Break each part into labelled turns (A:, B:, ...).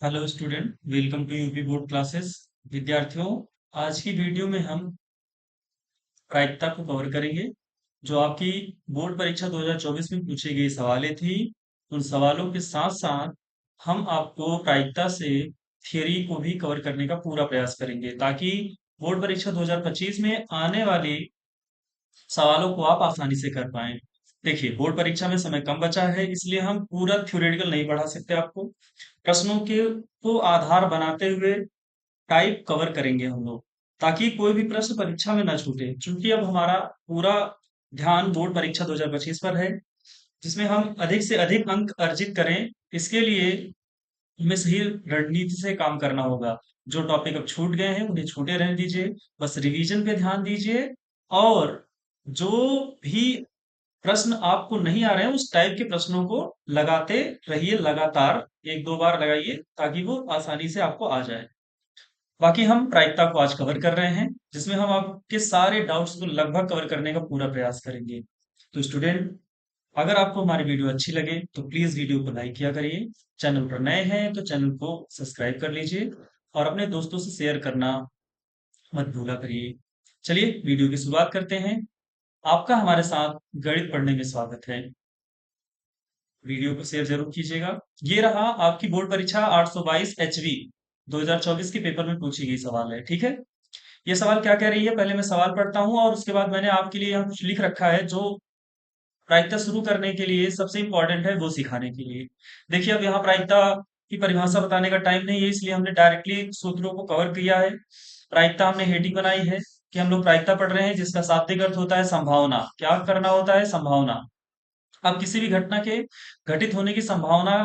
A: Hello student, welcome to UP board classes. विद्यार्थियों, आज की वीडियो में हम प्रायिकता को कवर करेंगे। जो आपकी बोर्ड परीक्षा 2024 में पूछी गई सवालें थी, उन सवालों के साथ साथ हम आपको प्रायिकता से थियरी को भी कवर करने का पूरा प्रयास करेंगे, ताकि बोर्ड परीक्षा 2025 में आने वाली सवालों को आप आसानी से कर पाएं। देखिए, बोर्ड परीक्षा में समय कम बचा है, इसलिए हम पूरा थ्योरेटिकल नहीं पढ़ा सकते आपको। प्रश्नों के को आधार बनाते हुए टाइप कवर करेंगे हम लोग, ताकि कोई भी प्रश्न परीक्षा में ना छूटे। क्योंकि अब हमारा पूरा ध्यान बोर्ड परीक्षा 2025 पर है, जिसमें हम अधिक से अधिक अंक अर्जित करें। इसके लिए हमें सही रणनीति से काम करना होगा। जो टॉपिक अब छूट गए हैं उन्हें छूटे रहने दीजिए, बस रिवीजन पे ध्यान दीजिए। और जो भी प्रश्न आपको नहीं आ रहे हैं, उस टाइप के प्रश्नों को लगाते रहिए, लगातार एक दो बार लगाइए, ताकि वो आसानी से आपको आ जाए। बाकी हम प्रायिकता को आज कवर कर रहे हैं, जिसमें हम आपके सारे डाउट्स को लगभग कवर करने का पूरा प्रयास करेंगे। तो स्टूडेंट, अगर आपको हमारी वीडियो अच्छी लगे तो प्लीज वीडियो को लाइक किया करिए। चैनल पर नए हैं तो चैनल को सब्सक्राइब कर लीजिए, और अपने दोस्तों से शेयर करना मत भूला करिए। चलिए वीडियो की शुरुआत करते हैं। आपका हमारे साथ गणित पढ़ने में स्वागत है। वीडियो को शेयर जरूर कीजिएगा। ये रहा आपकी बोर्ड परीक्षा 822 HV 2024 के पेपर में पूछी गई सवाल है, ठीक है। ये सवाल क्या कह रही है, पहले मैं सवाल पढ़ता हूँ और उसके बाद मैंने आपके लिए यहाँ कुछ लिख रखा है, जो प्रायिकता शुरू करने के लिए सबसे इंपॉर्टेंट है, वो सिखाने के लिए। देखिए, अब यहाँ प्रायिकता की परिभाषा बताने का टाइम नहीं है, इसलिए हमने डायरेक्टली सूत्रों को कवर किया है। प्रायिकता हमने हेडिंग बनाई है कि हम लोग प्रायिकता पढ़ रहे हैं, जिसका शाब्दिक अर्थ होता है संभावना। क्या करना होता है? संभावना। आप किसी भी घटना के घटित होने की संभावना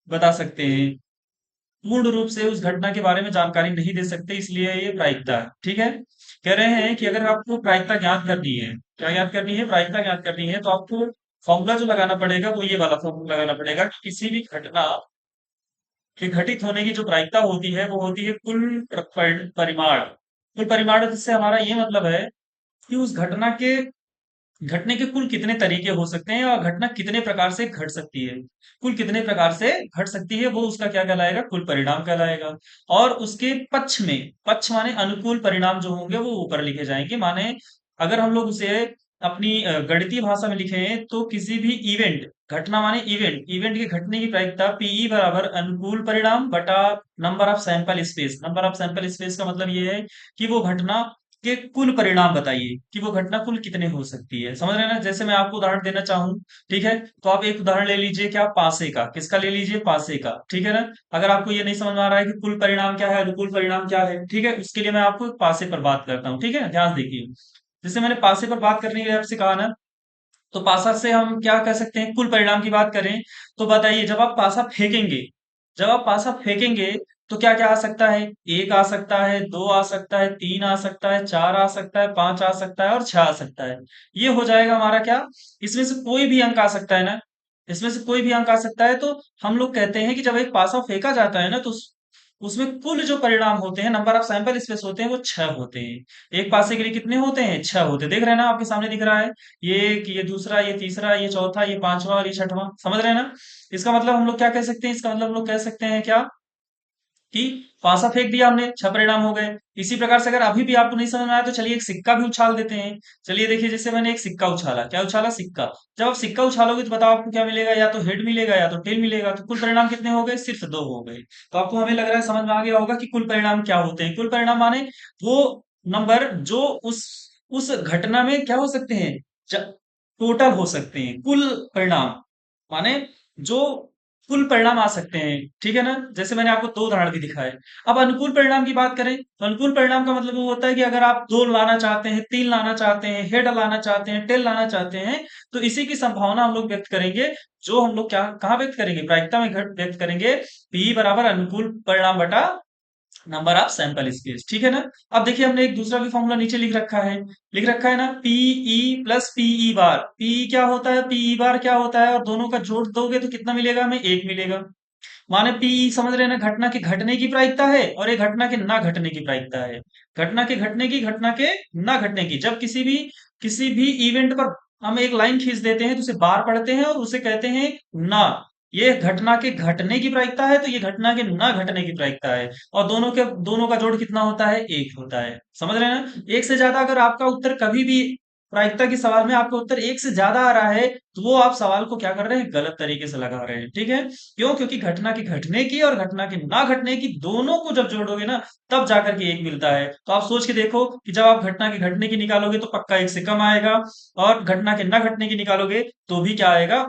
A: बता सकते हैं, पूर्ण रूप से उस घटना के बारे में जानकारी नहीं दे सकते, इसलिए ये प्रायिकता है, ठीक है। कह रहे हैं कि अगर आपको प्रायिकता ज्ञात करनी है, क्या ज्ञात करनी है? प्रायिकता ज्ञात करनी है, तो आपको फॉर्मूला जो लगाना पड़ेगा वो ये वाला फॉर्मूला लगाना पड़ेगा कि किसी भी घटना के घटित होने की जो प्रायिकता होती है वो होती है कुल परिमाण। कुल परिमाण से हमारा ये मतलब है कि उस घटना के घटने के कुल कितने तरीके हो सकते हैं, और घटना कितने प्रकार से घट सकती है। कुल कितने प्रकार से घट सकती है, वो उसका क्या कहलाएगा? कुल परिणाम कहलाएगा। और उसके पक्ष में, पक्ष माने अनुकूल परिणाम जो होंगे वो ऊपर लिखे जाएंगे। माने अगर हम लोग उसे अपनी गणितीय भाषा में लिखें, तो किसी भी इवेंट, घटना माने इवेंट, इवेंट के घटने की प्रायिकता पीई बराबर अनुकूल परिणाम बटा number of sample space. Number of sample space का मतलब ये है कि वो घटना के कुल परिणाम बताइए कि वो घटना कुल कितने हो सकती है। समझ रहे हैं ना? जैसे मैं आपको उदाहरण देना चाहूँ, ठीक है, तो आप एक उदाहरण ले लीजिए, क्या? पासे का। किसका ले लीजिए? पासे का, ठीक है ना। अगर आपको ये नहीं समझ में आ रहा है कि कुल परिणाम क्या है, अनुकूल परिणाम क्या है, ठीक है, उसके लिए मैं आपको पासे पर बात करता हूँ, ठीक है, ध्यान देखिए। जैसे मैंने पासे पर बात करने के लिए आपसे कहा ना, तो पासा से हम क्या कह सकते हैं? कुल परिणाम की बात करें तो बताइए, जब आप पासा फेंकेंगे, जब आप पासा फेंकेंगे, तो क्या क्या आ सकता है? एक आ सकता है, दो आ सकता है, तीन आ सकता है, चार आ सकता है, पांच आ सकता है और छह आ सकता है। ये हो जाएगा हमारा क्या? इसमें से कोई भी अंक आ सकता है ना, इसमें से कोई भी अंक आ सकता है। तो हम लोग कहते हैं कि जब एक पासा फेंका जाता है ना, तो उसमें कुल जो परिणाम होते हैं, नंबर ऑफ सैंपल स्पेस होते हैं, वो छह होते हैं। एक पासे के लिए कितने होते हैं? छह होते हैं। देख रहे हैं ना, आपके सामने दिख रहा है। ये एक, ये दूसरा, ये तीसरा, ये चौथा, ये पांचवा और ये छठवां। समझ रहे हैं ना? इसका मतलब हम लोग क्या कह सकते हैं? इसका मतलब हम लोग कह सकते हैं क्या, कि पासा फेंक दिया हमने, छह परिणाम हो गए। इसी प्रकार से अगर अभी भी आपको नहीं समझ में आया, तो चलिए एक सिक्का भी उछाल देते हैं। चलिए देखिए, जैसे मैंने एक सिक्का उछाला। क्या उछाला? सिक्का। जब आप सिक्का उछालोगे तो बताओ आपको क्या मिलेगा? या तो हेड मिलेगा या तो टेल मिलेगा। तो कुल परिणाम कितने हो गए? सिर्फ दो हो गए। तो आपको हमें लग रहा है समझ में आ गया होगा कि कुल परिणाम क्या होते हैं। कुल परिणाम माने वो नंबर जो उस घटना में क्या हो सकते हैं, टोटल हो सकते हैं। कुल परिणाम माने जो कुल परिणाम आ सकते हैं, ठीक है ना। जैसे मैंने आपको दो उदाहरण भी दिखाए। अब अनुकूल परिणाम की बात करें, तो अनुकूल परिणाम का मतलब वो होता है कि अगर आप दो लाना चाहते हैं, तीन लाना चाहते हैं, हेड लाना चाहते हैं, टेल लाना चाहते हैं, तो इसी की संभावना हम लोग व्यक्त करेंगे। जो हम लोग क्या कहाँ व्यक्त करेंगे? प्रायिकता में व्यक्त करेंगे। पी बराबर अनुकूल परिणाम बटा नंबर ऑफ सैंपल स्पेस, ठीक है ना। अब देखिए, हमने एक दूसरा भी फॉर्मूला नीचे लिख रखा है ना, पीई प्लस पीई बार। पीई क्या होता है, पीई बार क्या होता है, और दोनों का जोड़ दोगे तो कितना मिलेगा? हमें एक मिलेगा। माने पीई, समझ रहे हैं ना, घटना के घटने की प्रायिकता है, और एक घटना के ना घटने की प्रायिकता है। घटना के घटने की, घटना के ना घटने की। जब किसी भी इवेंट पर हम एक लाइन खींच देते हैं, तो उसे बार पढ़ते हैं और उसे कहते हैं ना। ये घटना के घटने की प्रायिकता है, तो ये घटना के ना घटने की प्रायिकता है। और दोनों का जोड़ कितना होता है? एक होता है। समझ रहे हैं ना? एक से ज्यादा अगर आपका उत्तर कभी भी प्रायिकता के सवाल में आपका उत्तर एक से ज्यादा आ रहा है, तो वो आप सवाल को क्या कर रहे हैं? गलत तरीके से लगा रहे हैं। ठीक है? क्यों? क्योंकि घटना के घटने की और घटना के ना घटने की दोनों को जब जोड़ोगे ना, तब जाकर के एक मिलता है। तो आप सोच के देखो कि जब आप घटना के घटने की निकालोगे तो पक्का एक से कम आएगा, और घटना के ना घटने की निकालोगे तो भी क्या आएगा?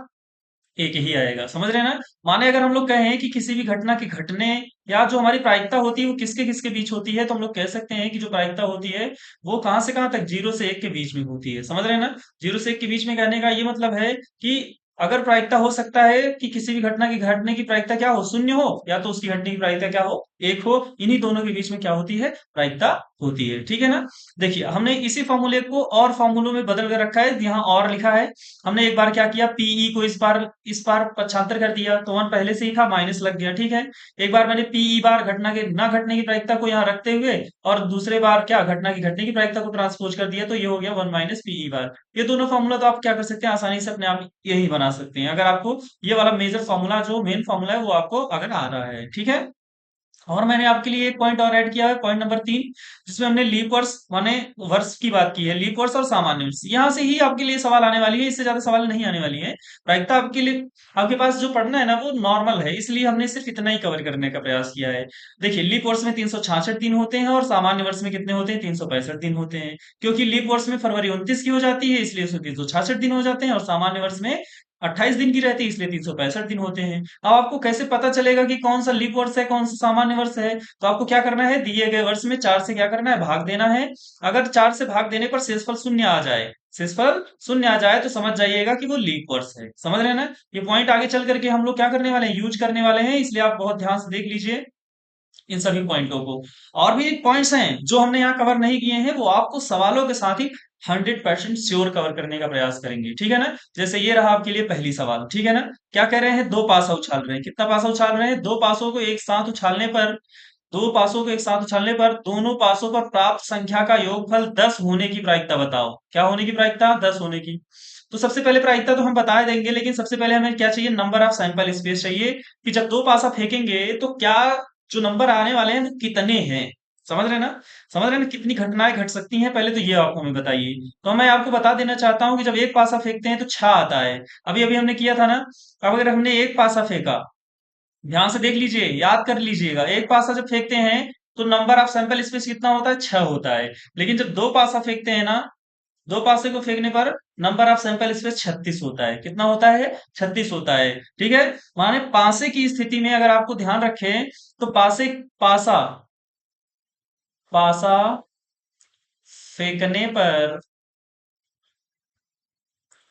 A: एक ही आएगा। समझ रहे हैं ना? माने अगर हम लोग कहें कि किसी भी घटना के घटने या जो हमारी प्रायिकता होती है वो किसके किसके बीच होती है, तो हम लोग कह सकते हैं कि जो प्रायिकता होती है वो कहां से कहां तक? 0 से 1 के बीच में होती है। समझ रहे हैं ना? 0 से 1 के बीच में कहने का ये मतलब है कि अगर प्रायिकता हो सकता है कि किसी भी घटना की घटने की प्रायिकता क्या हो? शून्य हो, या तो उसकी घटने की प्रायिकता क्या हो? एक हो। इन्हीं दोनों के बीच में क्या होती है? प्रायिकता होती है। ठीक है ना? देखिए, हमने इसी फॉर्मूले को और फॉर्मूलों में बदल कर रखा है, यहाँ और लिखा है। हमने एक बार क्या किया, पीई को इस बार पक्षांतर कर दिया, तो वन पहले से ही था, माइनस लग गया। ठीक है? एक बार मैंने पीई बार घटना के ना घटने की प्रायिकता को यहाँ रखते हुए, और दूसरे बार क्या, घटना की घटने की प्रायिकता को ट्रांसपोज कर दिया, तो ये हो गया वन माइनस पीई बार। ये दोनों फॉर्मूला तो आप क्या कर सकते हैं? आसानी से अपने आप यही बना सकते हैं, अगर आपको ये वाला मेजर फॉर्मूला, जो मेन फॉर्मूला है, वो आपको अगर आ रहा है। ठीक है? और मैंने आपके लिए एक पॉइंट और ऐड किया है, पॉइंट नंबर 3, जिसमें हमने लीप वर्ष माने वर्ष की बात की है। लीप वर्ष और सामान्य वर्ष, यहाँ से ही आपके लिए सवाल आने वाली है, इससे ज्यादा सवाल नहीं आने वाली है। प्रायिकता आपके लिए, आपके पास जो पढ़ना है ना वो नॉर्मल है, इसलिए हमने सिर्फ इतना ही कवर करने का प्रयास किया है। देखिए, लीप वर्ष में 366 दिन होते हैं, और सामान्य वर्ष में कितने होते हैं? 365 दिन होते हैं। क्योंकि लीप वर्ष में फरवरी 29 की हो जाती है, इसलिए उसमें 366 दिन हो जाते हैं, और सामान्य वर्ष में 28 दिन की रहती है, इसलिए 365 दिन होते हैं। अब आपको कैसे पता चलेगा कि कौन सा लीप वर्ष है, कौन सा सामान्य वर्ष है? तो आपको क्या करना है, दिए गए वर्ष में 4 से क्या करना है? भाग देना है। अगर 4 से भाग देने पर शेषफल शून्य आ जाए, शेषफल शून्य आ जाए, तो समझ जाइएगा कि वो लीप वर्ष है। समझ रहे हैं ना? ये पॉइंट आगे चल करके हम लोग क्या करने वाले हैं? यूज करने वाले हैं, इसलिए आप बहुत ध्यान से देख लीजिए इन सभी पॉइंटों को। और भी पॉइंट्स हैं जो हमने यहाँ कवर नहीं किए हैं, वो आपको सवालों के साथ ही 100% श्योर कवर करने का प्रयास करेंगे। ठीक है ना? जैसे ये रहा आपके लिए पहली सवाल। ठीक है ना? क्या कह रहे हैं? दो पासा उछाल रहे हैं। कितना पासा उछाल रहे हैं? दो पासों को एक साथ उछालने पर, दो पासों को एक साथ उछालने पर दोनों पासों पर प्राप्त संख्या का योगफल 10 होने की प्रायिकता बताओ। क्या होने की प्रायिकता? 10 होने की। तो सबसे पहले प्रायिकता तो हम बता देंगे, लेकिन सबसे पहले हमें क्या चाहिए? नंबर ऑफ सैंपल स्पेस चाहिए, कि जब दो पासा फेंकेंगे तो क्या जो नंबर आने वाले हैं वो कितने हैं। समझ रहे हैं ना? समझ रहे हैं ना? कितनी घटनाएं घट सकती हैं, पहले तो ये आप हमें बताइए। तो मैं आपको बता देना चाहता हूं कि जब एक पासा फेंकते हैं तो 6 आता है। अभी अभी हमने किया था ना। अब अगर हमने एक पासा फेंका, ध्यान से देख लीजिए, याद कर लीजिएगा, एक पासा जब फेंकते हैं तो नंबर ऑफ सैंपल स्पेस कितना होता है? 6 होता है। लेकिन जब दो पासा फेंकते हैं ना, दो पासे को फेंकने पर नंबर ऑफ सैंपल स्पेस 36 होता है। कितना होता है? 36 होता है। ठीक है? माने पासे की स्थिति में अगर आपको ध्यान रखें, तो पासा पासा फेंकने पर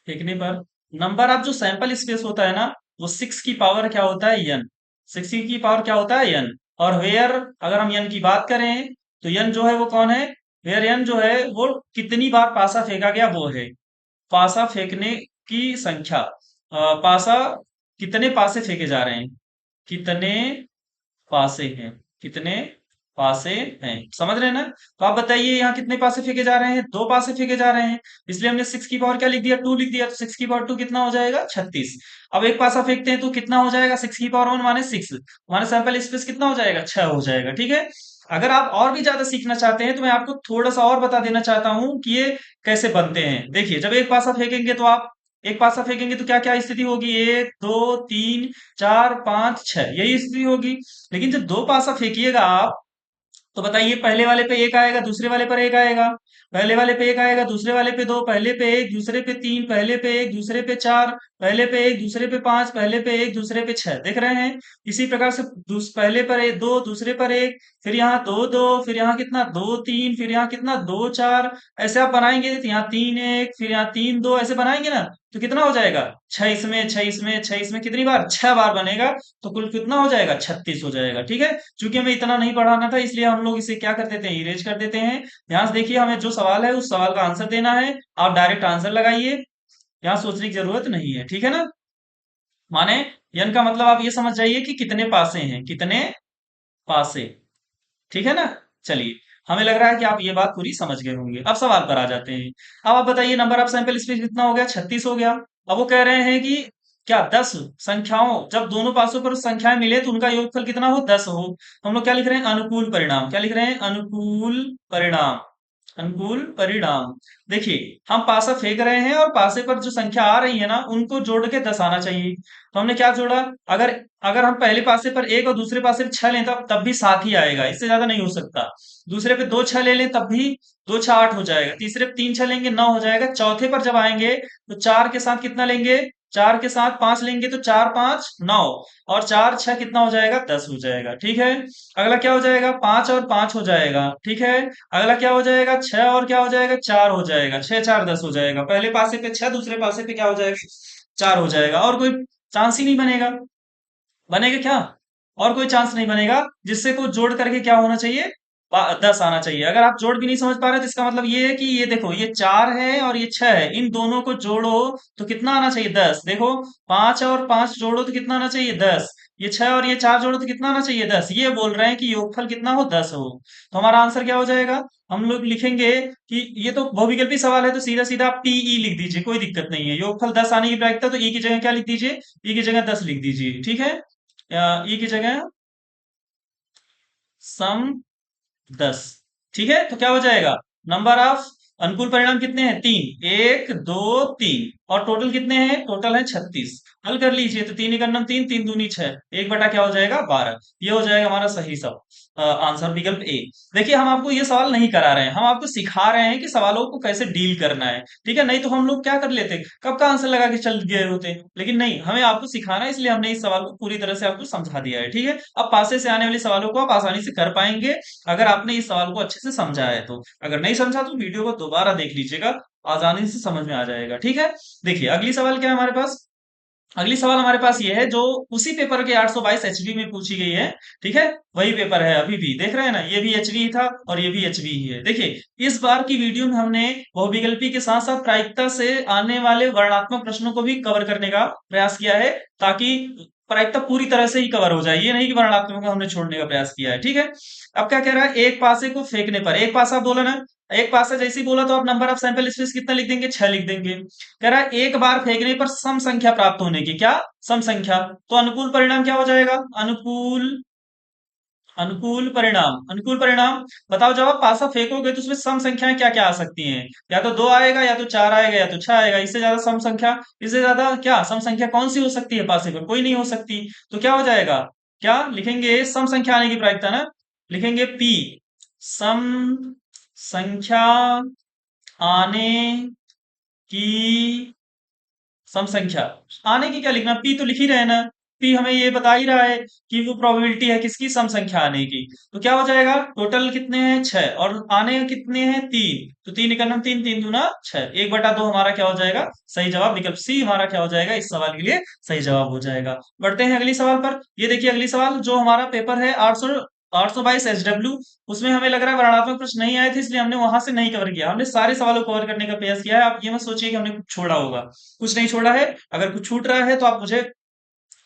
A: फेंकने पर नंबर ऑफ जो सैंपल स्पेस होता है ना, वो 6 की पावर क्या होता है? एन। 6 की पावर क्या होता है? एन। और वेयर, अगर हम एन की बात करें, तो एन जो है वो कौन है? वेयर एन जो है वो कितनी बार पासा फेंका गया वो है। पासा फेंकने की संख्या, पासा, कितने पासे फेंके जा रहे हैं, कितने पासे हैं, कितने पासे हैं। समझ रहे हैं ना? तो आप बताइए यहाँ कितने पासे फेंके जा रहे हैं? दो पासे फेंके जा रहे हैं, इसलिए हमने 6 की पावर क्या लिख दिया? 2 लिख दिया। तो 6 की पावर 2 कितना हो जाएगा? 36। अब एक पासा फेंकते हैं तो कितना हो जाएगा? 6 की पावर 1 माने 6, माने सैंपल स्पेस कितना हो जाएगा? 6 हो जाएगा। ठीक है? अगर आप और भी ज्यादा सीखना चाहते हैं तो मैं आपको थोड़ा सा और बता देना चाहता हूं कि ये कैसे बनते हैं। देखिए, जब एक पासा फेंकेंगे तो आप, एक पासा फेंकेंगे तो क्या क्या स्थिति होगी? 1 2 3 4 5 6, यही स्थिति होगी। लेकिन जब दो पासा फेंकिएगा आप, तो बताइए, पहले वाले पे एक आएगा, दूसरे वाले पर एक आएगा। पहले वाले पे एक आएगा, दूसरे वाले पे दो, पहले पे एक, दूसरे पे तीन, पहले पे एक, दूसरे पे चार, पहले पे एक, दूसरे पे पांच, पहले पे एक, दूसरे पे छह। देख रहे हैं? इसी प्रकार से पहले पर एक, दो, दूसरे पर एक, फिर यहाँ दो दो, फिर यहाँ कितना? दो तीन, फिर यहाँ कितना? दो चार। ऐसे आप बनाएंगे तो यहाँ तीन एक, फिर यहाँ तीन दो, ऐसे बनाएंगे ना, तो कितना हो जाएगा? छह इसमें, छह इसमें, छह इसमें, कितनी बार? 6 बार बनेगा। तो कुल कितना हो जाएगा? 36 हो जाएगा। ठीक है? चूंकि हमें इतना नहीं पढ़ाना था, इसलिए हम लोग इसे क्या कर देते हैं? इरेज कर देते हैं। ध्यान से देखिए, हमें जो सवाल है उस सवाल का आंसर देना है। आप डायरेक्ट आंसर लगाइए, यहाँ सोचने की जरूरत नहीं है। ठीक है ना? माने यन का मतलब आप ये समझ जाइए कि कितने पासे हैं, कितने पासे। ठीक है ना? चलिए, हमें लग रहा है कि आप ये बात पूरी समझ गए होंगे। अब सवाल पर आ जाते हैं। अब आप बताइए, नंबर ऑफ सैंपल स्पेस कितना हो गया? 36 हो गया। अब वो कह रहे हैं कि क्या 10 संख्याओं, जब दोनों पासों पर संख्याएं मिले तो उनका योगफल कितना हो, 10 हो। तो हम लोग क्या लिख रहे हैं, अनुकूल परिणाम। क्या लिख रहे हैं, अनुकूल परिणाम। अनुकूल परिणाम। देखिए हम पासा फेंक रहे हैं और पासे पर जो संख्या आ रही है ना उनको जोड़ के 10 आना चाहिए। तो हमने क्या जोड़ा, अगर अगर हम पहले पासे पर एक और दूसरे पासे पर 6 लें तब भी 7 ही आएगा, इससे ज्यादा नहीं हो सकता। दूसरे पे 2 6 ले लें तब भी 2 6 8 हो जाएगा। तीसरे पे 3 6 लेंगे 9 हो जाएगा। चौथे पर जब आएंगे तो 4 के साथ कितना लेंगे, 4 के साथ 5 लेंगे तो 4 5 9, और 4 6 कितना हो जाएगा, 10 हो जाएगा। ठीक है। अगला क्या हो जाएगा, 5 और 5 हो जाएगा। ठीक है। अगला क्या हो जाएगा, 6 और क्या हो जाएगा, 4 हो जाएगा। 6 4 10 हो जाएगा। पहले पासे पे 6, दूसरे पासे पे क्या हो जाएगा, 4 हो जाएगा। और कोई चांस ही नहीं बनेगा। बनेगा क्या, और कोई चांस नहीं बनेगा जिससे को जोड़ करके क्या होना चाहिए, 10 आना चाहिए। अगर आप जोड़ भी नहीं समझ पा रहे तो इसका मतलब ये है कि ये देखो, ये 4 है और ये 6 है, इन दोनों को जोड़ो तो कितना आना चाहिए, 10। देखो 5 और 5 जोड़ो तो कितना आना चाहिए, 10। ये 6 और ये 4 जोड़ो तो कितना आना चाहिए, 10। ये बोल रहे हैं कि योगफल कितना हो, 10 हो। तो हमारा आंसर क्या हो जाएगा, हम लोग लिखेंगे कि ये तो बहुविकल्पी सवाल है तो सीधा सीधा आप टीई लिख दीजिए, कोई दिक्कत नहीं है। योगफल 10 आने की प्रायिकता, तो ई की जगह क्या लिख दीजिए, ई की जगह 10 लिख दीजिए। ठीक है। ई की जगह सम 10। ठीक है। तो क्या हो जाएगा, नंबर ऑफ, अनुकूल परिणाम कितने हैं, 3, 1 2 3, और टोटल कितने हैं, टोटल है 36। हल कर लीजिए तो 3 एकम 3, 3 दूनी 6, एक बटा क्या हो जाएगा, 12। ये हो जाएगा हमारा सही सब आंसर, विकल्प ए। देखिए हम आपको ये सवाल नहीं करा रहे हैं, हम आपको सिखा रहे हैं कि सवालों को कैसे डील करना है। ठीक है। नहीं तो हम लोग क्या कर लेते, कब का आंसर लगा के चल गए होते। लेकिन नहीं, हमें आपको सिखाना है, इसलिए हमने इस सवाल को पूरी तरह से आपको समझा दिया है। ठीक है। अब पासे से आने वाले सवालों को आप आसानी से कर पाएंगे अगर आपने इस सवाल को अच्छे से समझा है तो। अगर नहीं समझा तो वीडियो को दोबारा देख लीजिएगा, आसानी से समझ में आ जाएगा। ठीक है। देखिए अगली सवाल क्या है हमारे पास, अगली सवाल हमारे पास ये है जो उसी पेपर के 822 एचबी में पूछी गई है। ठीक है। वही पेपर है, अभी भी देख रहे हैं ना, ये भी एचबी ही था और ये भी एचबी ही है। देखिए इस बार की वीडियो में हमने बहुविकल्पी के साथ साथ प्रायिकता से आने वाले वर्णनात्मक प्रश्नों को भी कवर करने का प्रयास किया है, ताकि प्रायिकता पूरी तरह से ही कवर हो जाए। ये नहीं कि वर्णनात्मक को हमने छोड़ने का प्रयास किया है। ठीक है। अब क्या कह रहा है, एक पासे को फेंकने पर, एक पासा बोला ना, एक पासा जैसे ही बोला तो आप नंबर ऑफ सैंपल स्पेस कितना लिख देंगे, 6 लिख देंगे। कह रहा है एक बार फेंकने पर सम संख्या प्राप्त होने की, क्या, सम संख्या। तो अनुकूल परिणाम क्या हो जाएगा, अनुकूल, अनुकूल परिणाम, अनुकूल परिणाम। बताओ जब आप पासा फेंकोगे तो उसमें सम संख्याएं क्या क्या आ सकती हैं, या तो 2 आएगा, या तो 4 आएगा, या तो 6 आएगा। इससे ज्यादा सम संख्या, इससे ज्यादा क्या सम संख्या कौन सी हो सकती है, पासे पर कोई नहीं हो सकती। तो क्या हो जाएगा, क्या लिखेंगे, सम संख्या आने की प्रायिकता ना, लिखेंगे पी, सम संख्या आने की, सम संख्या आने की क्या लिखना, पी तो लिख ही रहे हैं ना। पी हमें ये बता ही रहा है कि वो प्रोबेबिलिटी है किसकी, सम संख्या आने की। तो क्या हो जाएगा, टोटल कितने हैं, 6, और आने कितने हैं, 3। तो 3 इकन्नम 3, 3 दूना 6, 1/2 हमारा क्या हो जाएगा, सही जवाब। विकल्प सी हमारा क्या हो जाएगा, इस सवाल के लिए सही जवाब हो जाएगा। बढ़ते हैं अगली सवाल पर। ये देखिए अगली सवाल, जो हमारा पेपर है 822 एचडब्ल्यू, उसमें हमें लग रहा है वर्णनात्मक प्रश्न नहीं आए थे, इसलिए हमने वहां से नहीं कवर किया। हमने सारे सवालों को कवर करने का प्रयास किया है। आप ये मत सोचिए कि हमने कुछ छोड़ा होगा, कुछ नहीं छोड़ा है। अगर कुछ छूट रहा है तो आप मुझे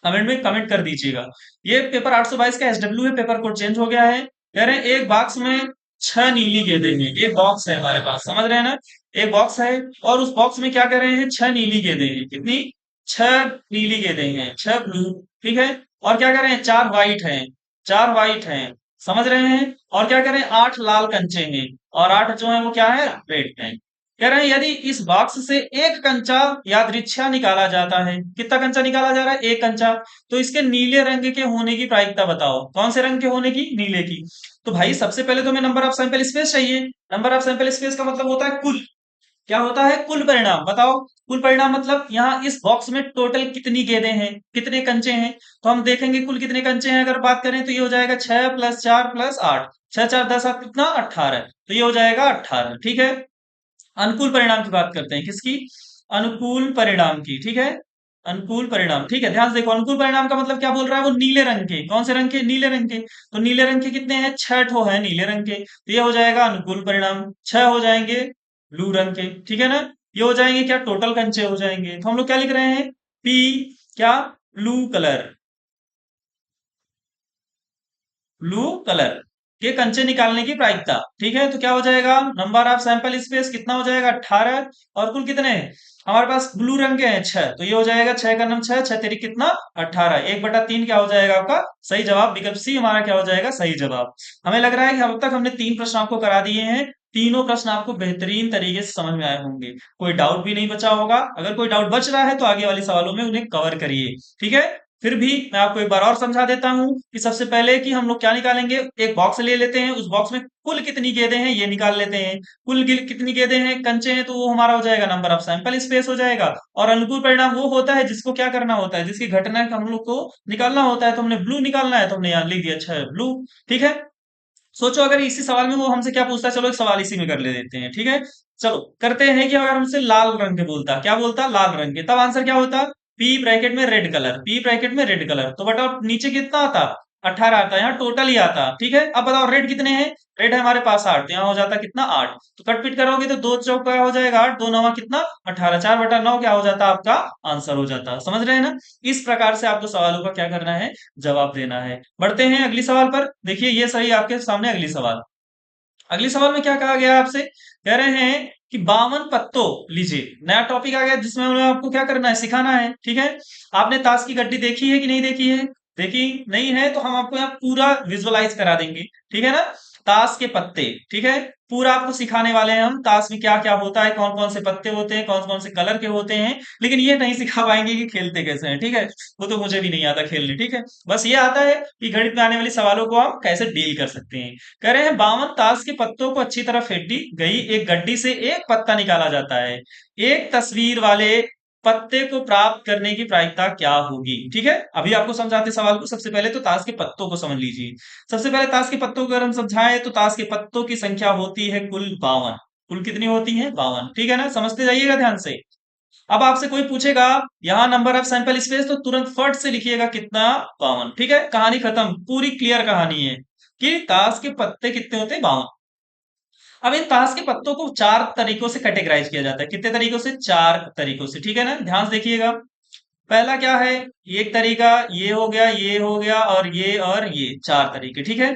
A: कमेंट में कमेंट कर दीजिएगा। ये पेपर 822 का एसडब्ल्यू है, पेपर कोड चेंज हो गया है। कह रहे हैं एक बॉक्स में 6 नीली गेंदें हैं। एक बॉक्स है हमारे पास, समझ रहे हैं ना, एक बॉक्स है और उस बॉक्स में क्या कह रहे हैं, 6 नीली गेंदें हैं। कितनी, 6 नीली गेंदें हैं, 6 ब्लू। ठीक है। और क्या कह रहे हैं, 4 व्हाइट हैं, 4 व्हाइट हैं, समझ रहे हैं। और क्या कह रहे हैं, 8 लाल कंचे हैं, और 8 जो है वो क्या है, रेड है। कह रहे हैं यदि इस बॉक्स से एक कंचा यादृच्छा निकाला जाता है, कितना कंचा निकाला जा रहा है, एक कंचा, तो इसके नीले रंग के होने की प्रायिकता बताओ। कौन से रंग के होने की, नीले की। तो भाई सबसे पहले तो हमें नंबर ऑफ सैंपल स्पेस चाहिए। नंबर ऑफ सैंपल स्पेस का मतलब होता है कुल, क्या होता है, कुल परिणाम। बताओ कुल परिणाम मतलब यहाँ इस बॉक्स में टोटल कितनी गेंदें हैं, कितने कंचे हैं। तो हम देखेंगे कुल कितने कंचे हैं, अगर बात करें तो ये हो जाएगा 6 + 4 + 8, 6 4 10 8 कितना, 18। तो ये हो जाएगा 18। ठीक है। अनुकूल परिणाम की बात करते हैं, किसकी, अनुकूल परिणाम की। ठीक है। अनुकूल परिणाम, ठीक है, ध्यान से देखो। अनुकूल परिणाम का मतलब क्या बोल रहा है, वो नीले रंग के, कौन से रंग के, नीले रंग के। तो नीले रंग के कितने हैं, 6 ठो है नीले रंग के। तो ये हो जाएगा अनुकूल परिणाम। 6 हो जाएंगे ब्लू रंग के, ठीक है ना। ये हो जाएंगे क्या, टोटल कंचे हो जाएंगे। तो हम लोग क्या लिख रहे हैं, पी, क्या, ब्लू कलर, ब्लू कलर के कंचे निकालने की प्रायिकता। ठीक है। तो क्या हो जाएगा, नंबर ऑफ सैंपल स्पेस कितना हो जाएगा, 18, और कुल कितने, हमारे पास ब्लू रंग के हैं 6, तो ये हो जाएगा 6 का नम 6, 6 तेरी कितना 18, 1/3 क्या हो जाएगा आपका सही जवाब। विकल्प सी हमारा क्या हो जाएगा सही जवाब। हमें लग रहा है कि अब तक हमने 3 प्रश्न आपको करा दिए हैं, तीनों प्रश्न आपको बेहतरीन तरीके से समझ में आए होंगे, कोई डाउट भी नहीं बचा होगा। अगर कोई डाउट बच रहा है तो आगे वाले सवालों में उन्हें कवर करिए, ठीक है। फिर भी मैं आपको एक बार और समझा देता हूं कि सबसे पहले कि हम लोग क्या निकालेंगे, एक बॉक्स ले लेते हैं, उस बॉक्स में कुल कितनी गेंदें हैं ये निकाल लेते हैं। कुल कितनी गेंदें हैं कंचे हैं, तो वो हमारा हो जाएगा नंबर ऑफ सैंपल स्पेस हो जाएगा। और अनुकूल परिणाम वो होता है जिसको क्या करना होता है, जिसकी घटना का हम लोग को निकालना होता है, तो हमने ब्लू निकालना है तो हमने यहाँ लिख दिया अच्छा ब्लू, ठीक है। सोचो अगर इसी सवाल में वो हमसे क्या पूछता है, चलो एक सवाल इसी में कर ले देते हैं, ठीक है। चलो करते हैं कि अगर हमसे लाल रंग के बोलता, क्या बोलता लाल रंग के, तब आंसर क्या होता, पी ब्रैकेट में रेड कलर, पी ब्रैकेट में रेड कलर, तो बताओ नीचे कितना आता, 18 आता, यहाँ टोटल ही आता, ठीक है। अब बताओ रेड कितने हैं, रेड है हमारे पास 8, तो यहाँ हो जाता कितना 8, तो कट पिट करोगे तो 2 चौक क्या हो जाएगा 8, 2 नवा कितना 18, 4/9 क्या हो जाता आपका आंसर हो जाता, समझ रहे हैं ना। इस प्रकार से आपको सवालों का क्या करना है, जवाब देना है। बढ़ते हैं अगली सवाल पर, देखिए ये सही आपके सामने अगली सवाल। अगली सवाल में क्या कहा गया है आपसे, कह रहे हैं कि 52 पत्तों, लीजिए नया टॉपिक आ गया जिसमें हमें आपको क्या करना है, सिखाना है, ठीक है। आपने ताश की गड्डी देखी है कि नहीं देखी है, देखी नहीं है तो हम आपको यहाँ पूरा विजुअलाइज करा देंगे, ठीक है ना। ताश के पत्ते, ठीक है, पूरा आपको सिखाने वाले हैं हम, ताश में क्या क्या होता है, कौन कौन से पत्ते होते हैं, कौन कौन से कलर के होते हैं, लेकिन ये नहीं सिखा पाएंगे कि खेलते कैसे हैं, ठीक है। वो तो मुझे भी नहीं आता खेलने, ठीक है। बस ये आता है कि गणित में आने वाले सवालों को हम कैसे डील कर सकते हैं। कह रहे हैं 52 ताश के पत्तों को अच्छी तरह फेंटी गई एक गड्डी से एक पत्ता निकाला जाता है, एक तस्वीर वाले पत्ते को प्राप्त करने की प्रायिकता क्या होगी, ठीक है। अभी आपको समझाते सवाल को, सबसे पहले तो ताश के पत्तों को समझ लीजिए। सबसे पहले ताश के पत्तों को अगर हम समझाएं तो ताश के पत्तों की संख्या होती है कुल 52, कुल कितनी होती है 52, ठीक है ना, समझते जाइएगा ध्यान से। अब आपसे कोई पूछेगा यहाँ नंबर ऑफ सैंपल स्पेस, तो तुरंत फट से लिखिएगा कितना 52, ठीक है, कहानी खत्म, पूरी क्लियर कहानी है कि ताश के पत्ते कितने होते हैं 52। अब इन ताश के पत्तों को 4 तरीकों से कैटेगराइज किया जाता है, कितने तरीकों से, 4 तरीकों से, ठीक है ना, ध्यान से देखिएगा। पहला क्या है, एक तरीका ये हो गया, ये हो गया, और ये 4 तरीके, ठीक है।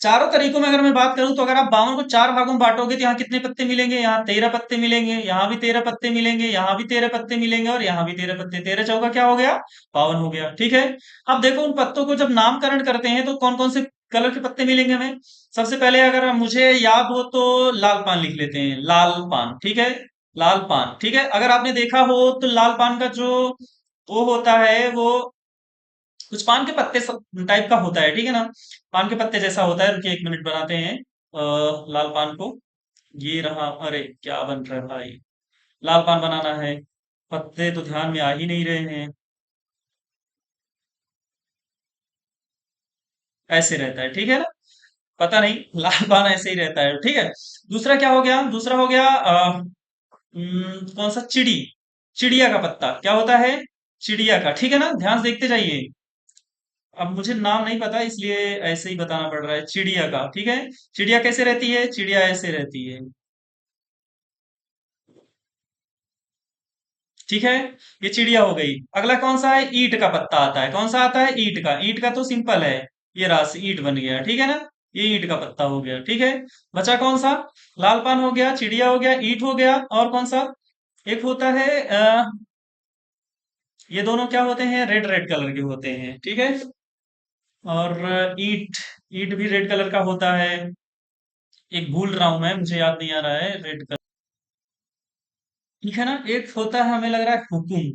A: चारों तरीकों में अगर मैं बात करूं तो अगर आप 52 को 4 भागों में बांटोगे तो यहाँ कितने पत्ते मिलेंगे, यहाँ 13 पत्ते मिलेंगे, यहाँ भी 13 पत्ते मिलेंगे, यहाँ भी 13 पत्ते मिलेंगे, और यहाँ भी 13 पत्ते, 13 चौका क्या हो गया 52 हो गया, ठीक है। अब देखो उन पत्तों को जब नामकरण करते हैं तो कौन कौन से कलर के पत्ते मिलेंगे हमें। सबसे पहले अगर मुझे याद हो तो लाल पान लिख लेते हैं, लाल पान, ठीक है, लाल पान, ठीक है। अगर आपने देखा हो तो लाल पान का जो वो होता है वो कुछ पान के पत्ते टाइप का होता है, ठीक है ना, पान के पत्ते जैसा होता है। रुकिए 1 मिनट बनाते हैं लाल पान को, ये रहा, अरे क्या बन रहा है भाई, लाल पान बनाना है, पत्ते तो ध्यान में आ ही नहीं रहे हैं, ऐसे रहता है, ठीक है ना, पता नहीं लाल पान ऐसे ही रहता है, ठीक है। दूसरा क्या हो गया, दूसरा हो गया कौन सा, चिड़िया का पत्ता क्या होता है, चिड़िया का, ठीक है ना, ध्यान से देखते जाइए। अब मुझे नाम नहीं पता इसलिए ऐसे ही बताना पड़ रहा है, चिड़िया का, ठीक है। चिड़िया कैसे रहती है, चिड़िया ऐसे रहती है, ठीक है, ये चिड़िया हो गई। अगला कौन सा है, ईंट का पत्ता आता है, कौन सा आता है, ईंट का, ईंट का तो सिंपल है, ये रास ईंट बन गया, ठीक है ना, ये ईंट का पत्ता हो गया, ठीक है। बचा कौन सा, लाल पान हो गया, चिड़िया हो गया, ईंट हो गया, और कौन सा एक होता है ये दोनों क्या होते हैं, रेड रेड कलर के होते हैं, ठीक है। और ईंट, ईंट भी रेड कलर का होता है, एक भूल रहा हूं मैं, मुझे याद नहीं आ रहा है रेड कलर, ठीक है ना। एक होता है हमें लग रहा है हुकुम,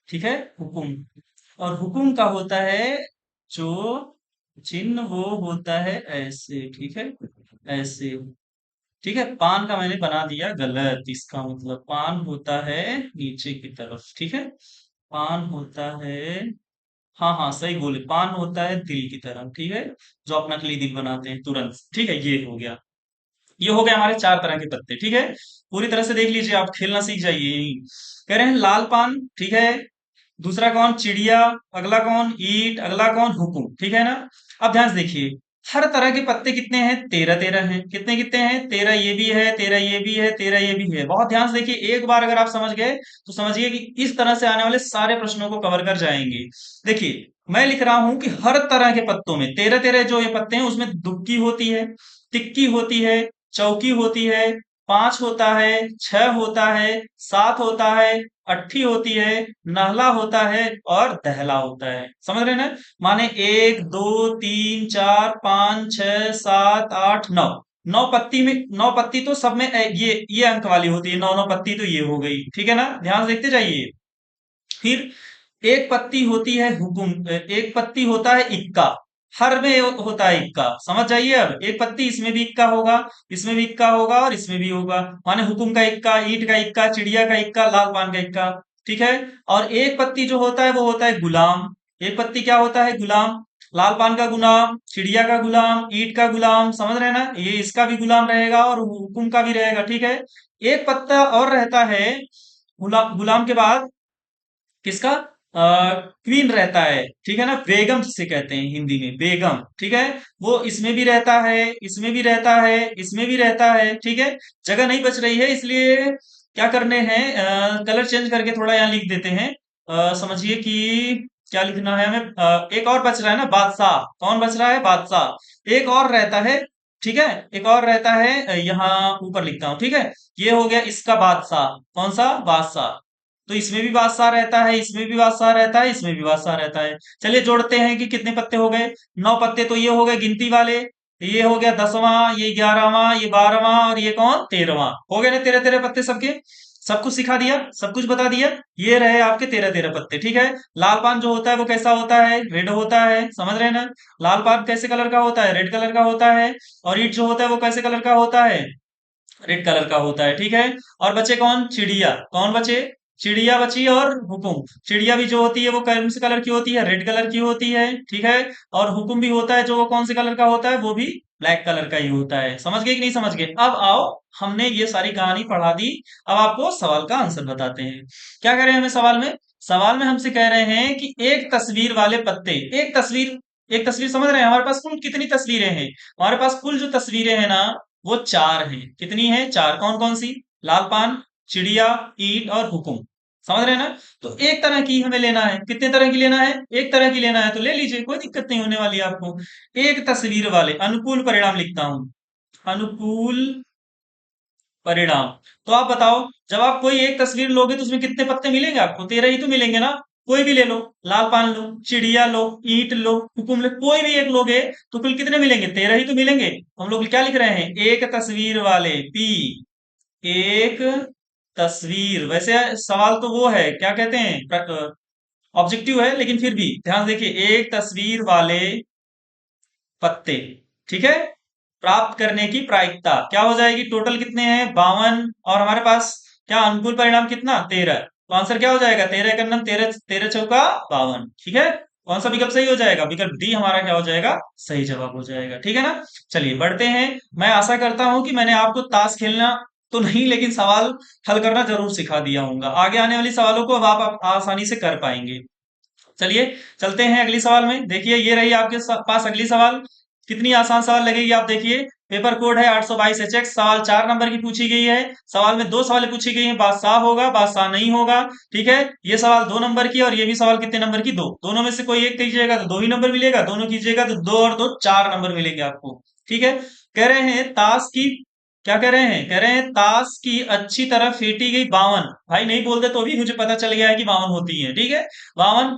A: ठीक है, हुकुम, और हुकुम का होता है जो चिन्ह वो होता है ऐसे, ठीक है, ऐसे, ठीक है। पान का मैंने बना दिया गलत, इसका मतलब पान होता है नीचे की तरफ, ठीक है, पान होता है, हाँ हाँ सही बोले, पान होता है दिल की तरफ, ठीक है, जो अपना के लिए दिल बनाते हैं तुरंत, ठीक है, ये हो गया, ये हो गए हमारे 4 तरह के पत्ते, ठीक है। पूरी तरह से देख लीजिए, आप खेलना सीख जाइए यही। कह रहे हैं लाल पान, ठीक है, दूसरा कौन चिड़िया, अगला कौन ईंट, अगला कौन हुकुम, ठीक है ना। अब ध्यान से देखिए, हर तरह के पत्ते कितने हैं, 13 13 हैं, कितने कितने हैं 13, ये भी है 13, ये भी है 13, ये भी है। बहुत ध्यान से देखिए, एक बार अगर आप समझ गए तो समझिए कि इस तरह से आने वाले सारे प्रश्नों को कवर कर जाएंगे। देखिए मैं लिख रहा हूं कि हर तरह के पत्तों में 13 13 जो ये पत्ते हैं उसमें दुक्की होती है, तिक्की होती है, चौकी होती है, 5 होता है, 6 होता है, 7 होता है, अट्ठी होती है, नहला होता है और दहला होता है। समझ रहे हैं ना? माने 1 2 3 4 5 6 7 8 9। 9 पत्ती में, 9 पत्ती तो सब में ये अंक वाली होती है। 9 9 पत्ती तो ये हो गई, ठीक है ना? ध्यान से देखते जाइए। फिर एक पत्ती होती है हुकुम, एक पत्ती होता है इक्का। हर में होता है इक्का। समझ जाइए। अब एक पत्ती, इसमें भी इक्का होगा, इसमें भी इक्का होगा और इसमें भी होगा। माने हुकुम का इक्का, ईंट का इक्का, चिड़िया का इक्का, लाल पान का इक्का। ठीक है। और एक पत्ती जो होता है वो होता है गुलाम। एक पत्ती क्या होता है? गुलाम। लाल पान का गुलाम, चिड़िया का गुलाम, ईंट का गुलाम। समझ रहे हैं ना? ये इसका भी गुलाम रहेगा और हुकुम का भी रहेगा। ठीक है। एक पत्ता और रहता है गुलाम के बाद, किसका? क्वीन रहता है। ठीक है ना? बेगम जिसे कहते हैं हिंदी में, बेगम। ठीक है। वो इसमें भी रहता है, इसमें भी रहता है, इसमें भी रहता है। ठीक है। जगह नहीं बच रही है, इसलिए क्या करने हैं, कलर चेंज करके थोड़ा यहाँ लिख देते हैं। समझिए कि क्या लिखना है हमें। एक और बच रहा है ना, बादशाह। कौन बच रहा है? बादशाह। एक और रहता है। ठीक है। एक और रहता है, यहाँ ऊपर लिखता हूं। ठीक है। ये हो गया इसका बादशाह। कौन सा? बादशाह। तो इसमें भी बादशाह रहता है, इसमें भी बादशाह रहता है, इसमें भी बादशाह रहता है। चलिए जोड़ते हैं कि कितने पत्ते हो गए। 9 पत्ते तो ये हो गए गिनती वाले। ये हो गया 10वां, ये 11वां, ये 12वां और ये कौन? 13वां। हो गए ना 13 13 पत्ते सबके? सब कुछ सिखा दिया, सब कुछ बता दिया। ये रहे आपके 13 13 पत्ते। ठीक है। लाल पान जो होता है वो कैसा होता है? रेड होता है। समझ रहे हैं ना? लाल पान कैसे कलर का होता है? रेड कलर का होता है। और ईंट जो होता है वो कैसे कलर का होता है? रेड कलर का होता है। ठीक है। और बचे कौन? चिड़िया। कौन बचे? चिड़िया बची। और हुकुम। चिड़िया भी जो होती है वो कौन से कलर की होती है? रेड कलर की होती है। ठीक है। और हुकुम भी होता है जो, वो कौन से कलर का होता है? वो भी ब्लैक कलर का ही होता है। समझ गए कि नहीं समझ गए? अब आओ, हमने ये सारी कहानी पढ़ा दी। अब आपको सवाल का आंसर बताते हैं। क्या कह रहे हैं हमें सवाल में? सवाल में हमसे कह रहे हैं कि एक तस्वीर वाले पत्ते, एक तस्वीर, एक तस्वीर। समझ रहे हैं? हमारे पास कुल कितनी तस्वीरें हैं? हमारे पास कुल जो तस्वीरें हैं ना, वो 4 हैं। कितनी है? 4। कौन कौन सी? लाल पान, चिड़िया, ईंट और हुकुम। समझ रहे हैं ना? तो एक तरह की हमें लेना है। कितने तरह की लेना है? एक तरह की लेना है तो ले लीजिए, कोई दिक्कत नहीं होने वाली आपको। एक तस्वीर वाले, अनुकूल परिणाम लिखता हूं। अनुकूल परिणाम। तो आप बताओ, जब आप कोई एक तस्वीर लोगे तो उसमें कितने पत्ते मिलेंगे आपको? 13 ही तो मिलेंगे ना? कोई भी ले लो, लाल पान लो, चिड़िया लो, ईंट लो, हुकुम लो, कोई भी एक लोगे तो कुल कितने मिलेंगे? 13 ही तो मिलेंगे। हम लोग क्या लिख रहे हैं? एक तस्वीर वाले, पी। एक तस्वीर। वैसे सवाल तो वो है, क्या कहते हैं, ऑब्जेक्टिव है, लेकिन फिर भी ध्यान से देखिए। एक तस्वीर वाले पत्ते। ठीक है। प्राप्त करने की प्रायिकता क्या हो जाएगी? टोटल कितने हैं? 52। और हमारे पास क्या अनुकूल परिणाम कितना? 13। तो आंसर क्या हो जाएगा? 13 का नम 13, 13 चौका 52। ठीक है। कौन सा विकल्प सही हो जाएगा? विकल्प डी हमारा क्या हो जाएगा? सही जवाब हो जाएगा। ठीक है ना? चलिए बढ़ते हैं। मैं आशा करता हूं कि मैंने आपको ताश खेलना तो नहीं, लेकिन सवाल हल करना जरूर सिखा दिया होगा। आगे आने वाली सवालों को अब आप आसानी से कर पाएंगे। चलिए चलते हैं अगली सवाल में। देखिए ये रही आपके पास अगली सवाल। कितनी आसान सवाल लगेगी आप देखिए। पेपर कोड है 822 HX। सवाल 4 नंबर की पूछी गई है। सवाल में 2 सवाल पूछी गई है। बादशाह होगा, बादशाह नहीं होगा। ठीक है। ये सवाल 2 नंबर की और ये भी सवाल कितने नंबर की? 2। दोनों में से कोई एक कीजिएगा तो 2 ही नंबर मिलेगा, दोनों कीजिएगा तो 2 और 2 4 नंबर मिलेंगे आपको। ठीक है। कह रहे हैं ताश की, क्या कह रहे हैं? कह रहे हैं ताश की अच्छी तरह फेंटी गई 52। भाई नहीं बोलते तो भी मुझे पता चल गया है कि 52 होती है। ठीक है। 52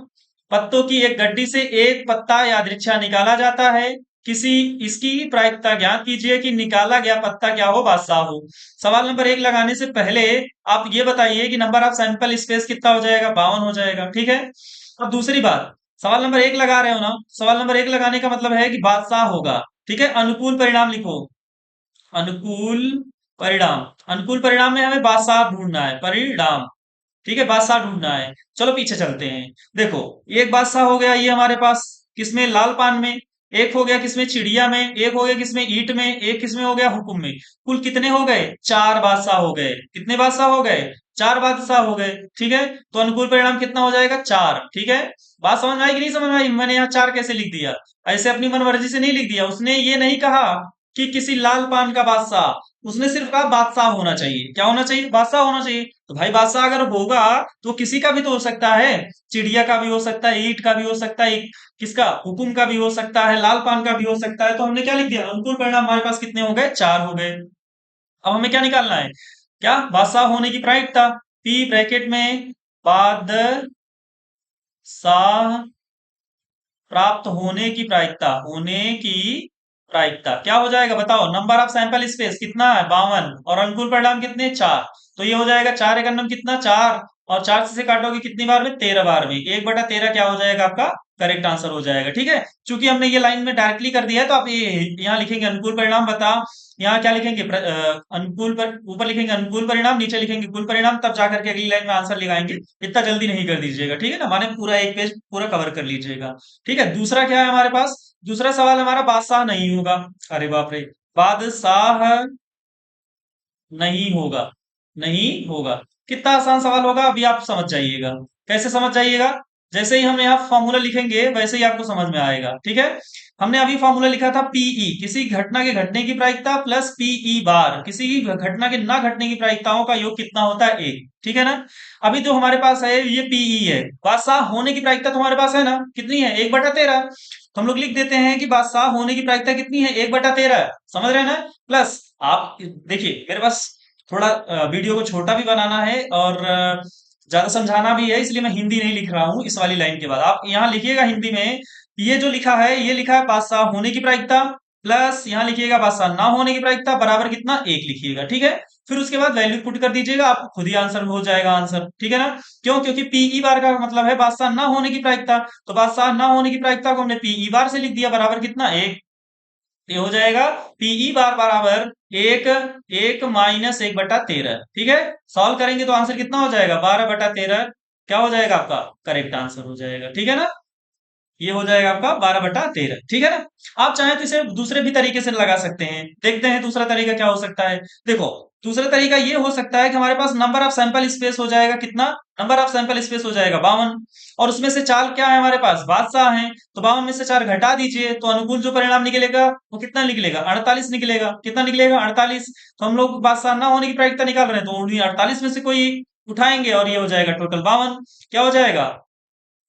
A: पत्तों की एक गड्डी से एक पत्ता यादृच्छा निकाला जाता है। किसी इसकी प्रायिकता ज्ञात कीजिए कि निकाला गया पत्ता क्या हो? बादशाह हो। सवाल नंबर 1 लगाने से पहले आप ये बताइए कि नंबर ऑफ सैंपल स्पेस कितना हो जाएगा? 52 हो जाएगा। ठीक है। अब दूसरी बात, सवाल नंबर 1 लगा रहे हो ना, सवाल नंबर 1 लगाने का मतलब है कि बादशाह होगा। ठीक है। अनुकूल परिणाम लिखो। अनुकूल परिणाम। अनुकूल परिणाम में हमें बादशाह ढूंढना है। परिणाम। ठीक है। बादशाह ढूंढना है। चलो पीछे चलते हैं। देखो, एक बादशाह हो गया ये हमारे पास, किसमें? लाल पान में। एक हो गया किसमें? चिड़िया में। एक हो गया किसमें? ईंट में। एक किसमें हो गया? हुकुम में। कुल कितने हो गए? 4 बादशाह हो गए। कितने बादशाह हो गए? 4 बादशाह हो गए। ठीक है। तो अनुकूल परिणाम कितना हो जाएगा? 4। ठीक है। बात समझ में आई कि नहीं समझ में आई? मैंने यहाँ 4 कैसे लिख दिया? ऐसे अपनी मनमर्जी से नहीं लिख दिया। उसने ये नहीं कहा कि किसी लाल पान का बादशाह, उसने सिर्फ कहा बादशाह होना चाहिए। क्या होना चाहिए? बादशाह होना चाहिए। तो भाई बादशाह अगर होगा तो किसी का भी तो हो सकता है। चिड़िया का भी हो सकता है, ईंट का भी हो सकता है, किसका? हुकुम का भी हो सकता है, लाल पान का भी हो सकता है। तो हमने क्या लिख दिया? अनुकूल परिणाम हमारे पास कितने हो गए? 4 हो गए। अब हमें क्या निकालना है, क्या बादशाह होने की प्रायिकता, पी ब्रैकेट में बादशाह प्राप्त होने की प्रायिकता क्या हो जाएगा बताओ। नंबर ऑफ सैंपल स्पेस कितना है 52 और अनुकूल परिणाम कितने 4, तो ये हो जाएगा 4 एक अन्नम कितना 4, और 4 से काटोगे कितनी बार में 13 बार में, 1/13 क्या हो जाएगा आपका करेक्ट आंसर हो जाएगा। ठीक है, चूंकि हमने ये लाइन में डायरेक्टली कर दिया है तो आप ये यहाँ लिखेंगे अनुकूल परिणाम बताओ, यहाँ क्या लिखेंगे अनुकूल पर, ऊपर लिखेंगे अनुकूल परिणाम, नीचे लिखेंगे कुल परिणाम, तब जाकर के अगली लाइन में आंसर लगाएंगे। इतना जल्दी नहीं कर दीजिएगा, ठीक है ना, माने पूरा एक पेज पूरा कवर कर लीजिएगा। ठीक है, दूसरा क्या है हमारे पास, दूसरा सवाल हमारा बादशाह नहीं होगा। अरे बाप रे, बादशाह नहीं होगा, नहीं होगा, कितना आसान सवाल होगा अभी आप समझ जाइएगा। कैसे समझ जाइएगा, जैसे ही हम यहाँ फॉर्मूला लिखेंगे वैसे ही आपको समझ में आएगा। ठीक है, हमने अभी फॉर्मूला लिखा था पीई, किसी घटना के घटने की प्रायिकता प्लस पीई बार, किसी की घटना के ना घटने की प्रायिकताओं का योग कितना होता है 1। ठीक है ना, अभी जो हमारे पास है ये पीई है, बादशाह होने की प्रायिकता तो हमारे पास है ना, कितनी है 1/13, तो हम लोग लिख देते हैं कि बादशाह होने की प्रायिकता कितनी है 1/13, समझ रहे हैं ना। प्लस आप देखिए मेरे पास थोड़ा वीडियो को छोटा भी बनाना है और ज्यादा समझाना भी है, इसलिए मैं हिंदी नहीं लिख रहा हूं इस वाली लाइन के बाद। आप यहाँ लिखिएगा हिंदी में, ये जो लिखा है ये लिखा है बादशाह होने की प्रायिकता, प्लस यहाँ लिखिएगा बादशाह ना होने की प्रायिकता बराबर कितना 1 लिखिएगा। ठीक है, फिर उसके बाद वैल्यू पुट कर दीजिएगा, आपको खुद ही आंसर हो जाएगा आंसर। ठीक है ना, क्यों, क्योंकि पीई बार का मतलब है बादशाह ना होने की प्रायिकता, तो बादशाह ना होने की प्रायिकता को हमने पीई बार से लिख दिया बराबर कितना 1। ये हो जाएगा पीई बार बराबर 1, 1 - 1/13। ठीक है, सॉल्व करेंगे तो आंसर कितना हो जाएगा 12/13, क्या हो जाएगा आपका करेक्ट आंसर हो जाएगा। ठीक है ना, ये हो जाएगा आपका 12/13। ठीक है ना, आप चाहें तो इसे दूसरे भी तरीके से लगा सकते हैं, देखते हैं दूसरा तरीका क्या हो सकता है। देखो दूसरा तरीका ये हो सकता है कि हमारे पास नंबर ऑफ सैंपल स्पेस हो जाएगा कितना, नंबर ऑफ सैंपल स्पेस हो जाएगा 52, और उसमें से 4 क्या है हमारे पास बादशाह हैं, तो 52 में से 4 घटा दीजिए तो अनुकूल जो परिणाम निकलेगा वो कितना निकलेगा 48 निकलेगा, कितना निकलेगा 48। तो हम लोग बादशाह ना होने की प्रायिकता निकाल रहे हैं तो उन्हीं 48 में से कोई उठाएंगे और ये हो जाएगा टोटल 52, क्या हो जाएगा।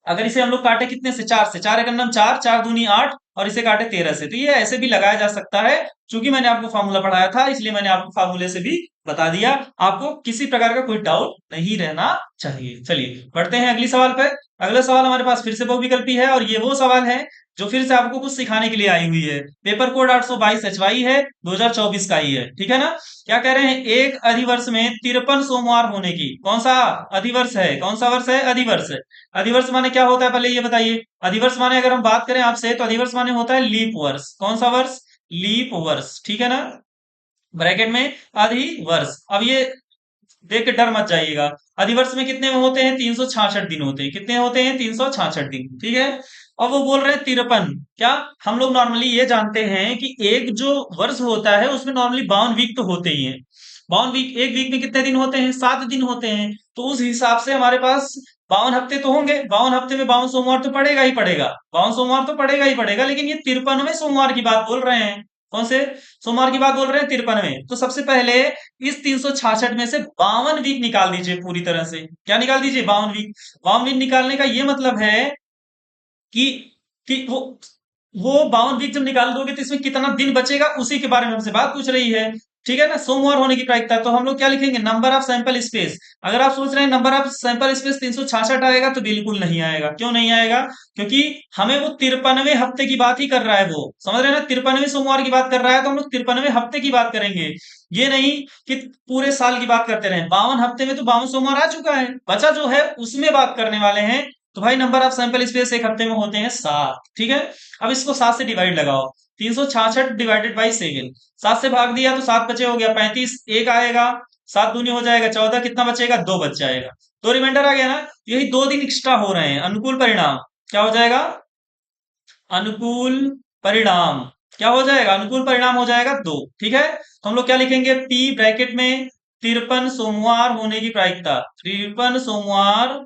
A: अगर इसे हम लोग काटे कितने से 4 से, 4 एकम 4, 4 दूनी 8, और इसे काटे 13 से, तो ये ऐसे भी लगाया जा सकता है। चूंकि मैंने आपको फार्मूला पढ़ाया था इसलिए मैंने आपको फार्मूले से भी बता दिया, आपको किसी प्रकार का कोई डाउट नहीं रहना चाहिए। चलिए बढ़ते हैं अगली सवाल पे। अगला सवाल हमारे पास फिर से बहुविकल्पी है, और ये वो सवाल है जो फिर से आपको कुछ सिखाने के लिए आई हुई है। पेपर कोड 822 HY है, 2024 का ही है। ठीक है ना, क्या कह रहे हैं, एक अधिवर्ष में 53 सोमवार होने की, कौन सा अधिवर्ष है, कौन सा वर्ष है अधिवर्ष है। अधिवर्ष माने क्या होता है पहले ये बताइए। अधिवर्ष माने अगर हम बात करें आपसे तो अधिवर्ष माने होता है लीप वर्ष, कौन सा वर्ष, लीप वर्ष। ठीक है ना, ब्रैकेट में अधिवर्ष। अब ये देख के डर मत जाइएगा, अधिवर्ष में कितने होते हैं 366 दिन होते हैं, कितने होते हैं 366 दिन। ठीक है, और वो बोल रहे हैं 53, क्या हम लोग नॉर्मली ये जानते हैं कि एक जो वर्ष होता है उसमें नॉर्मली 52 वीक तो होते ही हैं। 52 वीक, एक वीक में कितने दिन होते हैं 7 दिन होते हैं, तो उस हिसाब से हमारे पास 52 हफ्ते तो होंगे, 52 हफ्ते में 52 सोमवार तो पड़ेगा ही पड़ेगा, 52 सोमवार तो पड़ेगा ही पड़ेगा, लेकिन ये 53वें सोमवार की बात बोल रहे हैं। कौन से सोमवार की बात बोल रहे हैं 53वें, तो सबसे पहले इस 366 में से 52 वीक निकाल दीजिए पूरी तरह से, क्या निकाल दीजिए 52 वीक। 52 वीक निकालने का ये मतलब है कि वो 52 वीक जब निकाल दोगे तो इसमें कितना दिन बचेगा उसी के बारे में हमसे बात पूछ रही है। ठीक है ना, सोमवार होने की प्रायिकता, तो हम लोग क्या लिखेंगे नंबर ऑफ सैंपल स्पेस। अगर आप सोच रहे हैं नंबर ऑफ सैंपल स्पेस 366 आएगा तो बिल्कुल नहीं आएगा। क्यों नहीं आएगा, क्योंकि हमें वो 53वें हफ्ते की बात ही कर रहा है, वो समझ रहे हैं ना, 53वें सोमवार की बात कर रहा है, तो हम लोग 53वें हफ्ते की बात करेंगे। ये नहीं कि पूरे साल की बात करते रहे, 52 हफ्ते में तो 52 सोमवार आ चुका है, बचा जो है उसमें बात करने वाले हैं। तो भाई नंबर ऑफ सैंपल स्पेस एक हफ्ते में होते हैं 7। ठीक है, अब इसको 7 से डिवाइड लगाओ, 366 डिवाइडेड बाई 7, 7 से भाग दिया तो 7 बचे हो गया 35, एक आएगा, 7 दूनी हो जाएगा 14, कितना बचेगा 2 बच जाएगा, तो रिमाइंडर आ गया ना। यही 2 दिन एक्स्ट्रा हो रहे हैं, अनुकूल परिणाम क्या हो जाएगा, अनुकूल परिणाम क्या हो जाएगा, अनुकूल परिणाम हो जाएगा 2। ठीक है, तो हम लोग क्या लिखेंगे, पी ब्रैकेट में 53 सोमवार होने की प्रायिकता, 53 सोमवार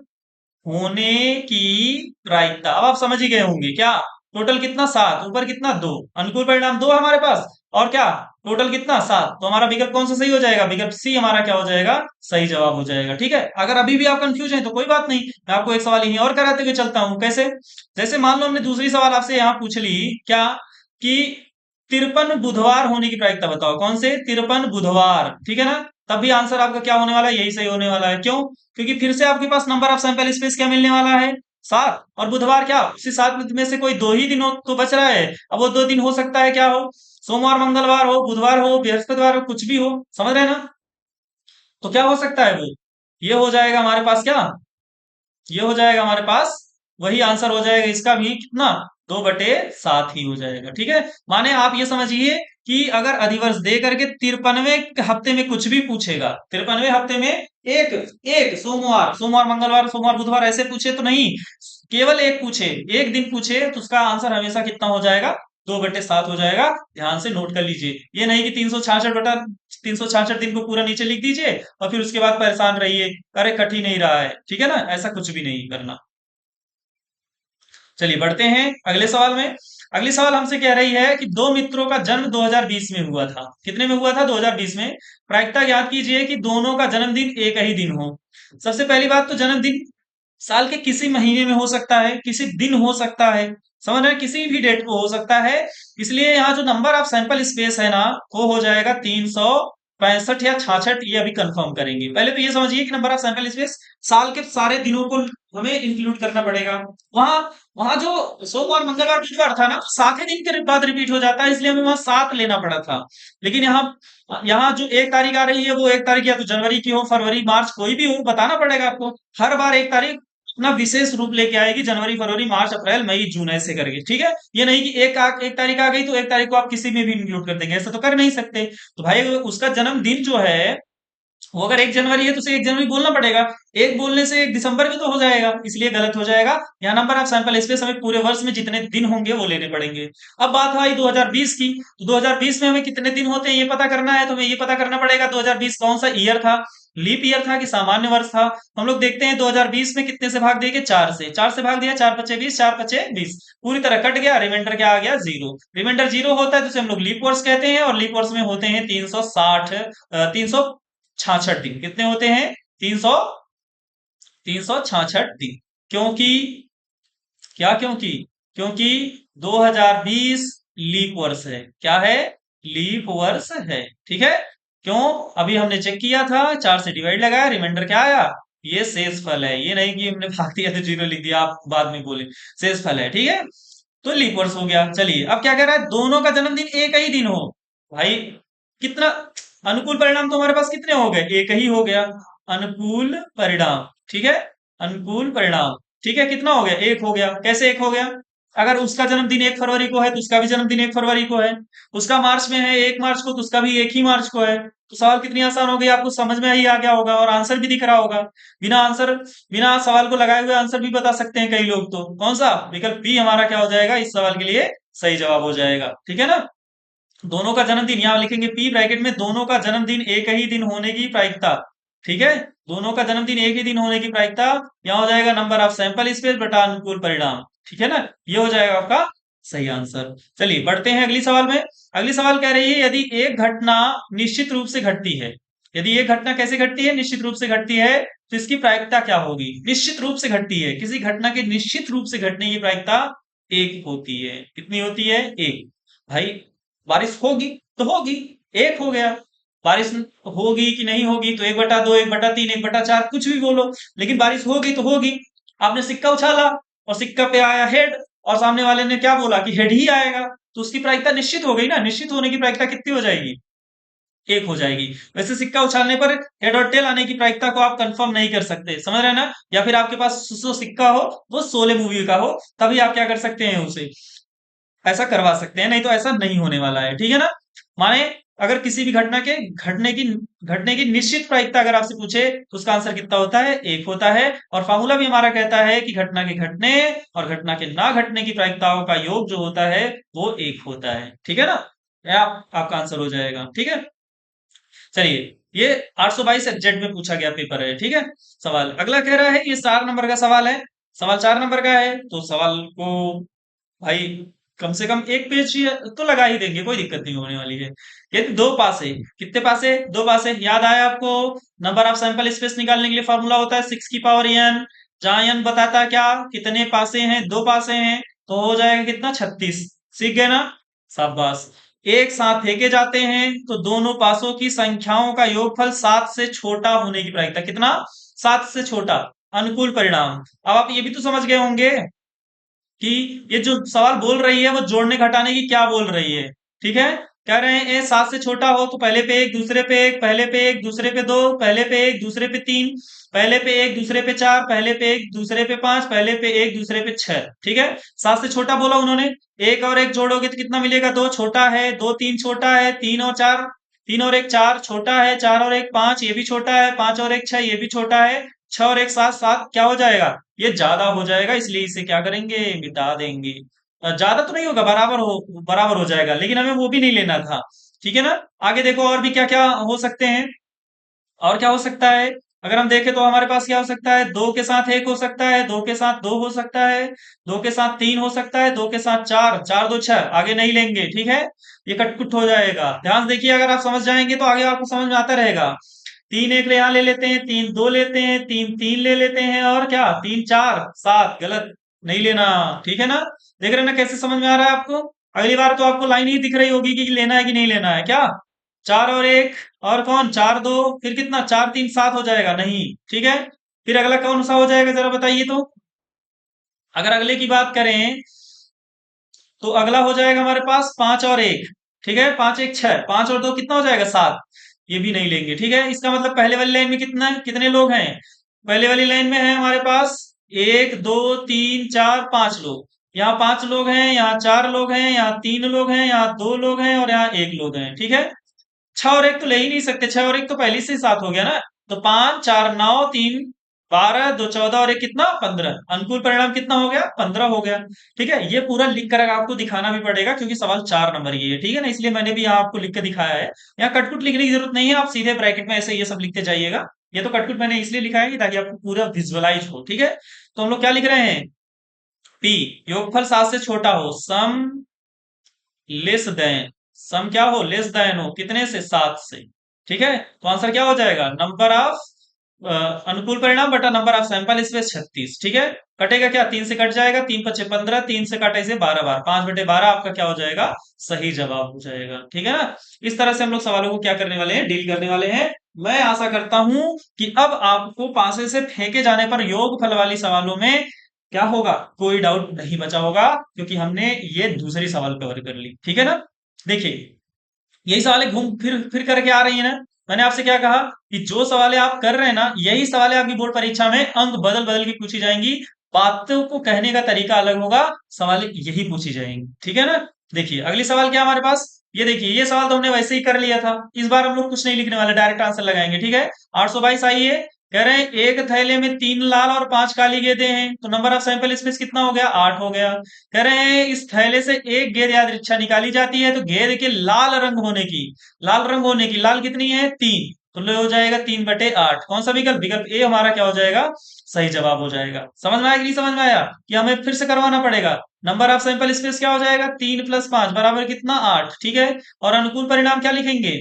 A: होने की प्रायिकता। अब आप समझ ही गए होंगे क्या, टोटल कितना 7, ऊपर कितना 2, अनुकूल परिणाम 2 है हमारे पास, और क्या टोटल कितना 7, तो हमारा विकल्प कौन सा सही हो जाएगा, विकल्प सी हमारा क्या हो जाएगा सही जवाब हो जाएगा। ठीक है, अगर अभी भी आप कंफ्यूज हैं तो कोई बात नहीं, मैं आपको एक सवाल यहीं और कराते हुए चलता हूं। कैसे, जैसे मान लो हमने दूसरी सवाल आपसे यहां पूछ ली क्या, कि 53 बुधवार होने की प्रायिकता बताओ, कौन से 53 बुधवार, ठीक है ना। तब भी आंसर आपका क्या होने वाला है, यही सही होने वाला है। क्यों? क्योंकि फिर से आपके पास नंबर ऑफ सैंपल स्पेस क्या मिलने वाला है, 7। और बुधवार क्या, उसी 7 में से कोई 2 ही दिन हो तो बच रहा है। अब वो 2 दिन हो सकता है, क्या हो, सोमवार मंगलवार हो, बुधवार हो, बृहस्पतिवार हो, कुछ भी हो, समझ रहे हैं ना। तो क्या हो सकता है वो, ये हो जाएगा हमारे पास क्या, ये हो जाएगा हमारे पास, वही आंसर हो जाएगा इसका भी, कितना, 2/7 ही हो जाएगा, ठीक है। माने आप ये समझिए कि अगर अधिवर्ष दे करके 53वें हफ्ते में कुछ भी पूछेगा, 53वें हफ्ते में एक एक सोमवार, मंगलवार, सोमवार बुधवार ऐसे पूछे तो नहीं, केवल एक पूछे, एक दिन पूछे, तो उसका आंसर हमेशा कितना हो जाएगा, 2/7 हो जाएगा। ध्यान से नोट कर लीजिए, ये नहीं कि 366 दिन को पूरा नीचे लिख दीजिए और फिर उसके बाद परेशान रहिए, अरे कट ही नहीं रहा है, ठीक है ना, ऐसा कुछ भी नहीं करना। चलिए बढ़ते हैं अगले सवाल में। अगली सवाल हमसे कह रही है कि दो मित्रों का जन्म 2020 में हुआ था, कितने में हुआ था, 2020 में। प्रायिकता याद कीजिए कि दोनों का जन्मदिन एक ही दिन हो। सबसे पहली बात तो जन्मदिन साल के किसी महीने में हो सकता है, किसी दिन हो सकता है, समझ रहे हैं, किसी भी डेट को हो सकता है। इसलिए यहाँ जो नंबर ऑफ सैंपल स्पेस है ना, वो हो जाएगा 365 या 66, ये अभी कंफर्म करेंगे। पहले तो ये समझिए कि नंबर ऑफ सैंपल स्पेस साल के सारे दिनों को हमें इंक्लूड करना पड़ेगा। वहां वहां जो सोमवार मंगलवार बुधवार था ना, 7 ही दिन के बाद रिपीट हो जाता है, इसलिए हमें वहां 7 लेना पड़ा था। लेकिन यहाँ यहाँ जो 1 तारीख आ रही है, वो 1 तारीख या तो जनवरी की हो, फरवरी, मार्च, कोई भी हो, बताना पड़ेगा आपको। हर बार 1 तारीख अपना विशेष रूप लेके आएगी, जनवरी, फरवरी, मार्च, अप्रैल, मई, जून, ऐसे करके, ठीक है। ये नहीं कि 1 तारीख आ गई तो 1 तारीख को आप किसी में भी इंक्लूड कर देंगे, ऐसा तो कर नहीं सकते। तो भाई उसका जन्मदिन जो है, वो अगर 1 जनवरी है तो उसे 1 जनवरी बोलना पड़ेगा। एक बोलने से 1 दिसंबर भी तो हो जाएगा, इसलिए गलत हो जाएगा। यहाँ नंबर ऑफ सैंपल स्पेस हमें पूरे वर्ष में जितने दिन होंगे वो लेने पड़ेंगे। अब बात आई 2020 की, तो 2020 में हमें कितने दिन होते हैं ये पता करना है, तो हमें ये पता करना पड़ेगा 2020 कौन सा ईयर था, लीप ईयर था कि सामान्य वर्ष था। हम लोग देखते हैं 2020 में कितने से भाग देंगे, 4 से भाग दिया, 4×5 = 20, 4×5 = 20, पूरी तरह कट गया, रिमाइंडर क्या आ गया, 0। रिमाइंडर 0 होता है तो उसे हम लोग लीप वर्ष कहते हैं, और लीप वर्ष में होते हैं 366 दिन। कितने होते हैं, 366 दिन। क्योंकि क्या, क्योंकि क्योंकि 2020 लीप वर्ष है, क्या है, लीप वर्ष है, ठीक है। क्यों, अभी हमने चेक किया था, 4 से डिवाइड लगाया, रिमाइंडर क्या आया, ये शेष फल है, ये नहीं कि हमने भाग दिया तो 0 लिख दिया, आप बाद में बोले, शेष फल है, ठीक है। तो लीप वर्ष हो गया। चलिए अब क्या कह रहा है, दोनों का जन्मदिन एक ही दिन हो। भाई कितना, अनुकूल परिणाम तो हमारे पास कितने हो गए, एक ही हो गया, अनुकूल परिणाम, ठीक है, अनुकूल परिणाम, ठीक है, कितना हो गया, एक हो गया। कैसे एक हो गया, अगर उसका जन्मदिन 1 फरवरी को है तो उसका भी जन्मदिन 1 फरवरी को है, उसका मार्च में है 1 मार्च को तो उसका भी 1 ही मार्च को है। तो सवाल कितनी आसान हो गई, आपको समझ में ही आ गया होगा, और आंसर भी दिख रहा होगा। बिना सवाल को लगाए हुए आंसर भी बता सकते हैं कई लोग, तो कौन सा, विकल्प बी हमारा क्या हो जाएगा, इस सवाल के लिए सही जवाब हो जाएगा, ठीक है ना। दोनों का जन्मदिन यहां लिखेंगे पी ब्रैकेट में, दोनों का जन्मदिन एक ही दिन होने की प्रायिकता, ठीक है, दोनों का जन्मदिन एक ही दिन होने की प्रायिकता, यहां हो जाएगा नंबर ऑफ सैंपल स्पेस बटा अनुकूल परिणाम, ठीक है ना, ये हो जाएगा आपका सही आंसर। चलिए बढ़ते हैं अगली सवाल में। अगली सवाल कह रही है, यदि एक घटना निश्चित रूप से घटती है, यदि एक घटना कैसे घटती है, निश्चित रूप से घटती है, तो इसकी प्रायिकता क्या होगी। निश्चित रूप से घटती है, किसी घटना के निश्चित रूप से घटने की प्रायिकता 1 होती है, कितनी होती है, 1। भाई बारिश होगी तो होगी, 1 हो गया। बारिश होगी कि नहीं होगी तो 1/2, 1/3, 1/4, कुछ भी बोलो, लेकिन बारिश होगी तो होगी। आपने सिक्का उछाला और सिक्का पे आया हेड, और सामने वाले ने क्या बोला कि हेड ही आएगा, तो उसकी प्रायिकता निश्चित हो गई ना, निश्चित होने की प्रायिकता कितनी हो जाएगी, 1 हो जाएगी। वैसे सिक्का उछालने पर हेड और टेल आने की प्रायिकता को आप कंफर्म नहीं कर सकते, समझ रहे हैं ना। या फिर आपके पास जो सिक्का हो वो शोले मूवी का हो, तभी आप क्या कर सकते हैं, उसे ऐसा करवा सकते हैं, नहीं तो ऐसा नहीं होने वाला है, ठीक है ना। माने अगर किसी भी घटना के घटने की निश्चित प्रायिकता अगर आपसे पूछे तो उसका आंसर कितना होता है, 1 होता है। और फार्मूला भी हमारा कहता है कि घटना के घटने और घटना के ना घटने की प्रायिकताओं का योग जो होता है वो 1 होता है, ठीक है ना। आपका आंसर हो जाएगा, ठीक है। चलिए, ये 822 एग्जेक्ट में पूछा गया पेपर है, ठीक है। सवाल अगला कह रहा है, ये 4 नंबर का सवाल है, सवाल 4 नंबर का है, तो सवाल को भाई कम से कम एक पेज तो लगा ही देंगे, कोई दिक्कत नहीं होने वाली है। यदि 2 पासे, कितने पासे, 2 पासे, याद आया आपको, नंबर ऑफ सैंपल स्पेस निकालने के लिए फॉर्मूला होता है 6 की पावर n, जहां n बताता है क्या, कितने पासे हैं, 2 पासे हैं, तो हो जाएगा कितना, 36। सीख गए ना, शाबाश। एक साथ फेंके जाते हैं तो दोनों पासों की संख्याओं का योगफल 7 से छोटा होने की प्रायिकता कितना? 7 से छोटा। अनुकूल परिणाम। अब आप ये भी तो समझ गए होंगे कि ये जो सवाल बोल रही है वो जोड़ने घटाने की क्या बोल रही है। ठीक है, कह रहे हैं 7 से छोटा हो तो पहले पे एक, दूसरे पे एक, पहले पे एक, दूसरे पे दो, पहले पे एक, दूसरे पे तीन, पहले पे एक, दूसरे पे चार, पहले पे एक, दूसरे पे पांच, पहले पे एक, दूसरे पे छह। ठीक है, 7 से छोटा बोला उन्होंने। एक और एक जोड़ोगे तो कितना मिलेगा? दो छोटा है, दो तीन छोटा है, तीन और चार, तीन और एक चार छोटा है, चार और एक पांच ये भी छोटा है, पांच और एक छह ये भी छोटा है, छह और एक सात, सात क्या हो जाएगा? ये ज्यादा हो जाएगा, इसलिए इसे क्या करेंगे? मिटा देंगे। ज्यादा तो नहीं होगा, बराबर हो जाएगा, लेकिन हमें वो भी नहीं लेना था। ठीक है ना? आगे देखो और भी क्या क्या हो सकते हैं। और क्या हो सकता है? अगर हम देखें तो हमारे पास क्या हो सकता है? दो के साथ एक हो सकता है, दो के साथ दो हो सकता है, दो के साथ तीन हो सकता है, दो के साथ चार, चार दो छह, आगे नहीं लेंगे। ठीक है, ये कटकुट हो जाएगा। ध्यान से देखिए, अगर आप समझ जाएंगे तो आगे आपको समझ में आता रहेगा। तीन एक यहाँ ले लेते हैं, तीन दो लेते हैं, तीन तीन ले लेते हैं, और क्या? तीन चार सात, गलत, नहीं लेना। ठीक है ना? देख रहे हैं ना कैसे समझ में आ रहा है आपको? अगली बार तो आपको लाइन ही दिख रही होगी कि लेना है कि नहीं लेना है। क्या? चार और एक, और कौन? चार दो, फिर कितना? चार तीन सात हो जाएगा? नहीं। ठीक है, फिर अगला कौन सा हो जाएगा जरा बताइए तो। अगर अगले की बात करें तो अगला हो जाएगा हमारे पास पांच और एक। ठीक है, पांच एक छह, पांच और दो कितना हो जाएगा? सात, ये भी नहीं लेंगे। ठीक है, इसका मतलब पहले वाली लाइन में कितने लोग हैं? पहले वाली लाइन में है हमारे पास एक दो तीन चार पांच लोग। यहाँ पांच लोग हैं, यहाँ चार लोग हैं, यहाँ तीन लोग हैं, यहाँ दो लोग हैं, और यहाँ एक लोग हैं। ठीक है, छह और एक तो ले ही नहीं सकते, छह और एक तो पहले से ही सात हो गया ना। तो पांच चार नौ, तीन बारह, दो चौदह, और एक कितना? 15। अनुकूल परिणाम कितना हो गया? 15 हो गया। ठीक है, ये पूरा लिख कर आपको दिखाना भी पड़ेगा क्योंकि सवाल 4 नंबर ये है। ठीक है ना, इसलिए मैंने भी यहाँ आपको लिख के दिखाया है। यहाँ कटकुट लिखने की जरूरत नहीं है, आप सीधे ब्रैकेट में ऐसे ये सब लिखते जाइएगा। ये तो कटकुट मैंने इसलिए लिखा है कि ताकि आपको पूरा विजुअलाइज हो। ठीक है, तो हम लोग क्या लिख रहे हैं? पी, योगफल 7 से छोटा हो, सम लेस देन, सम क्या हो? लेस देन हो, कितने से? 7 से। ठीक है, तो आंसर क्या हो जाएगा? नंबर ऑफ अनुकूल परिणाम बटा नंबर ऑफ सैंपल स्पेस 36। ठीक है, कटेगा क्या? तीन से कट जाएगा, तीन पचे 15, तीन से काटे से 12 बार, 5/12 आपका क्या हो जाएगा? सही जवाब हो जाएगा। ठीक है ना? इस तरह से हम लोग सवालों को क्या करने वाले हैं? डील करने वाले हैं। मैं आशा करता हूं कि अब आपको पासे से फेंके जाने पर योग फल वाली सवालों में क्या होगा? कोई डाउट नहीं बचा होगा, क्योंकि हमने ये दूसरी सवाल कवर कर ली। ठीक है ना? देखिए, यही सवालें घूम फिर करके आ रही है ना। मैंने आपसे क्या कहा कि जो सवालें आप कर रहे हैं ना, यही सवालें आपकी बोर्ड परीक्षा में अंक बदल बदल के पूछी जाएंगी। बातों को कहने का तरीका अलग होगा, सवाल यही पूछी जाएंगी। ठीक है ना? देखिए, अगली सवाल क्या है हमारे पास? ये देखिए, ये सवाल तो हमने वैसे ही कर लिया था। इस बार हम लोग कुछ नहीं लिखने वाले, डायरेक्ट आंसर लगाएंगे। ठीक है, 822 आइए। कह रहे हैं एक थैले में तीन लाल और पांच काली गेंदें हैं, तो नंबर ऑफ सैंपल स्पेस कितना हो गया? 8 हो गया। कह रहे हैं इस थैले से एक गेंद यादृच्छा निकाली जाती है, तो गेंद के लाल रंग होने की, लाल रंग होने की, लाल कितनी है? 3, तो ले हो जाएगा 3/8। कौन सा विकल्प? विकल्प ए हमारा क्या हो जाएगा? सही जवाब हो जाएगा। समझ में आया कि नहीं समझ में आया? कि हमें फिर से करवाना पड़ेगा। नंबर ऑफ सैंपल स्पेस क्या हो जाएगा? 3 + 5 बराबर कितना? 8। ठीक है, और अनुकूल परिणाम क्या लिखेंगे?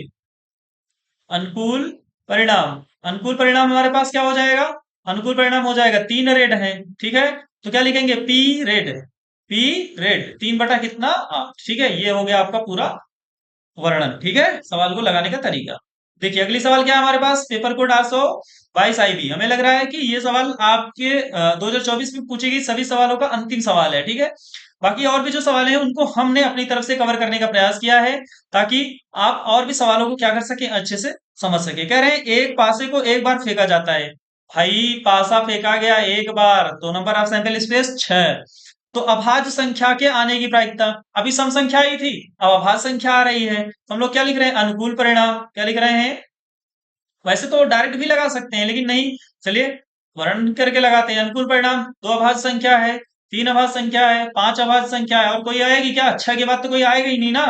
A: अनुकूल परिणाम, अनुकूल परिणाम हमारे पास क्या हो जाएगा? अनुकूल परिणाम हो जाएगा 3 रेड है। ठीक है, तो क्या लिखेंगे? पी रेड, पी रेड, 3 बटा कितना? 8। ठीक है, ये हो गया आपका पूरा वर्णन। ठीक है, सवाल को लगाने का तरीका। देखिए, अगली सवाल क्या है हमारे पास? Paper code 822 IB। हमें लग रहा है कि ये सवाल आपके 2024 में पूछी गई सभी सवालों का अंतिम सवाल है। ठीक है, बाकी और भी जो सवाल हैं उनको हमने अपनी तरफ से कवर करने का प्रयास किया है, ताकि आप और भी सवालों को क्या कर सके? अच्छे से समझ सके। कह रहे हैं एक पासे को एक बार फेंका जाता है। भाई, पासा फेंका गया एक बार, तो नंबर ऑफ सैंपल स्पेस 6। तो अभाज्य संख्या के आने की प्रायिकता, अभी सम संख्या ही थी, अब अभाज्य संख्या आ रही है, तो हम लोग क्या लिख रहे हैं? अनुकूल परिणाम। क्या लिख रहे हैं? वैसे तो डायरेक्ट भी लगा सकते हैं, लेकिन नहीं, चलिए वर्णन करके लगाते हैं। अनुकूल परिणाम, दो अभाज्य संख्या है, तीन अभाज्य संख्या है, पांच अभाज्य संख्या है, और कोई आएगी क्या? अच्छा के बाद तो कोई आएगा ही नहीं ना।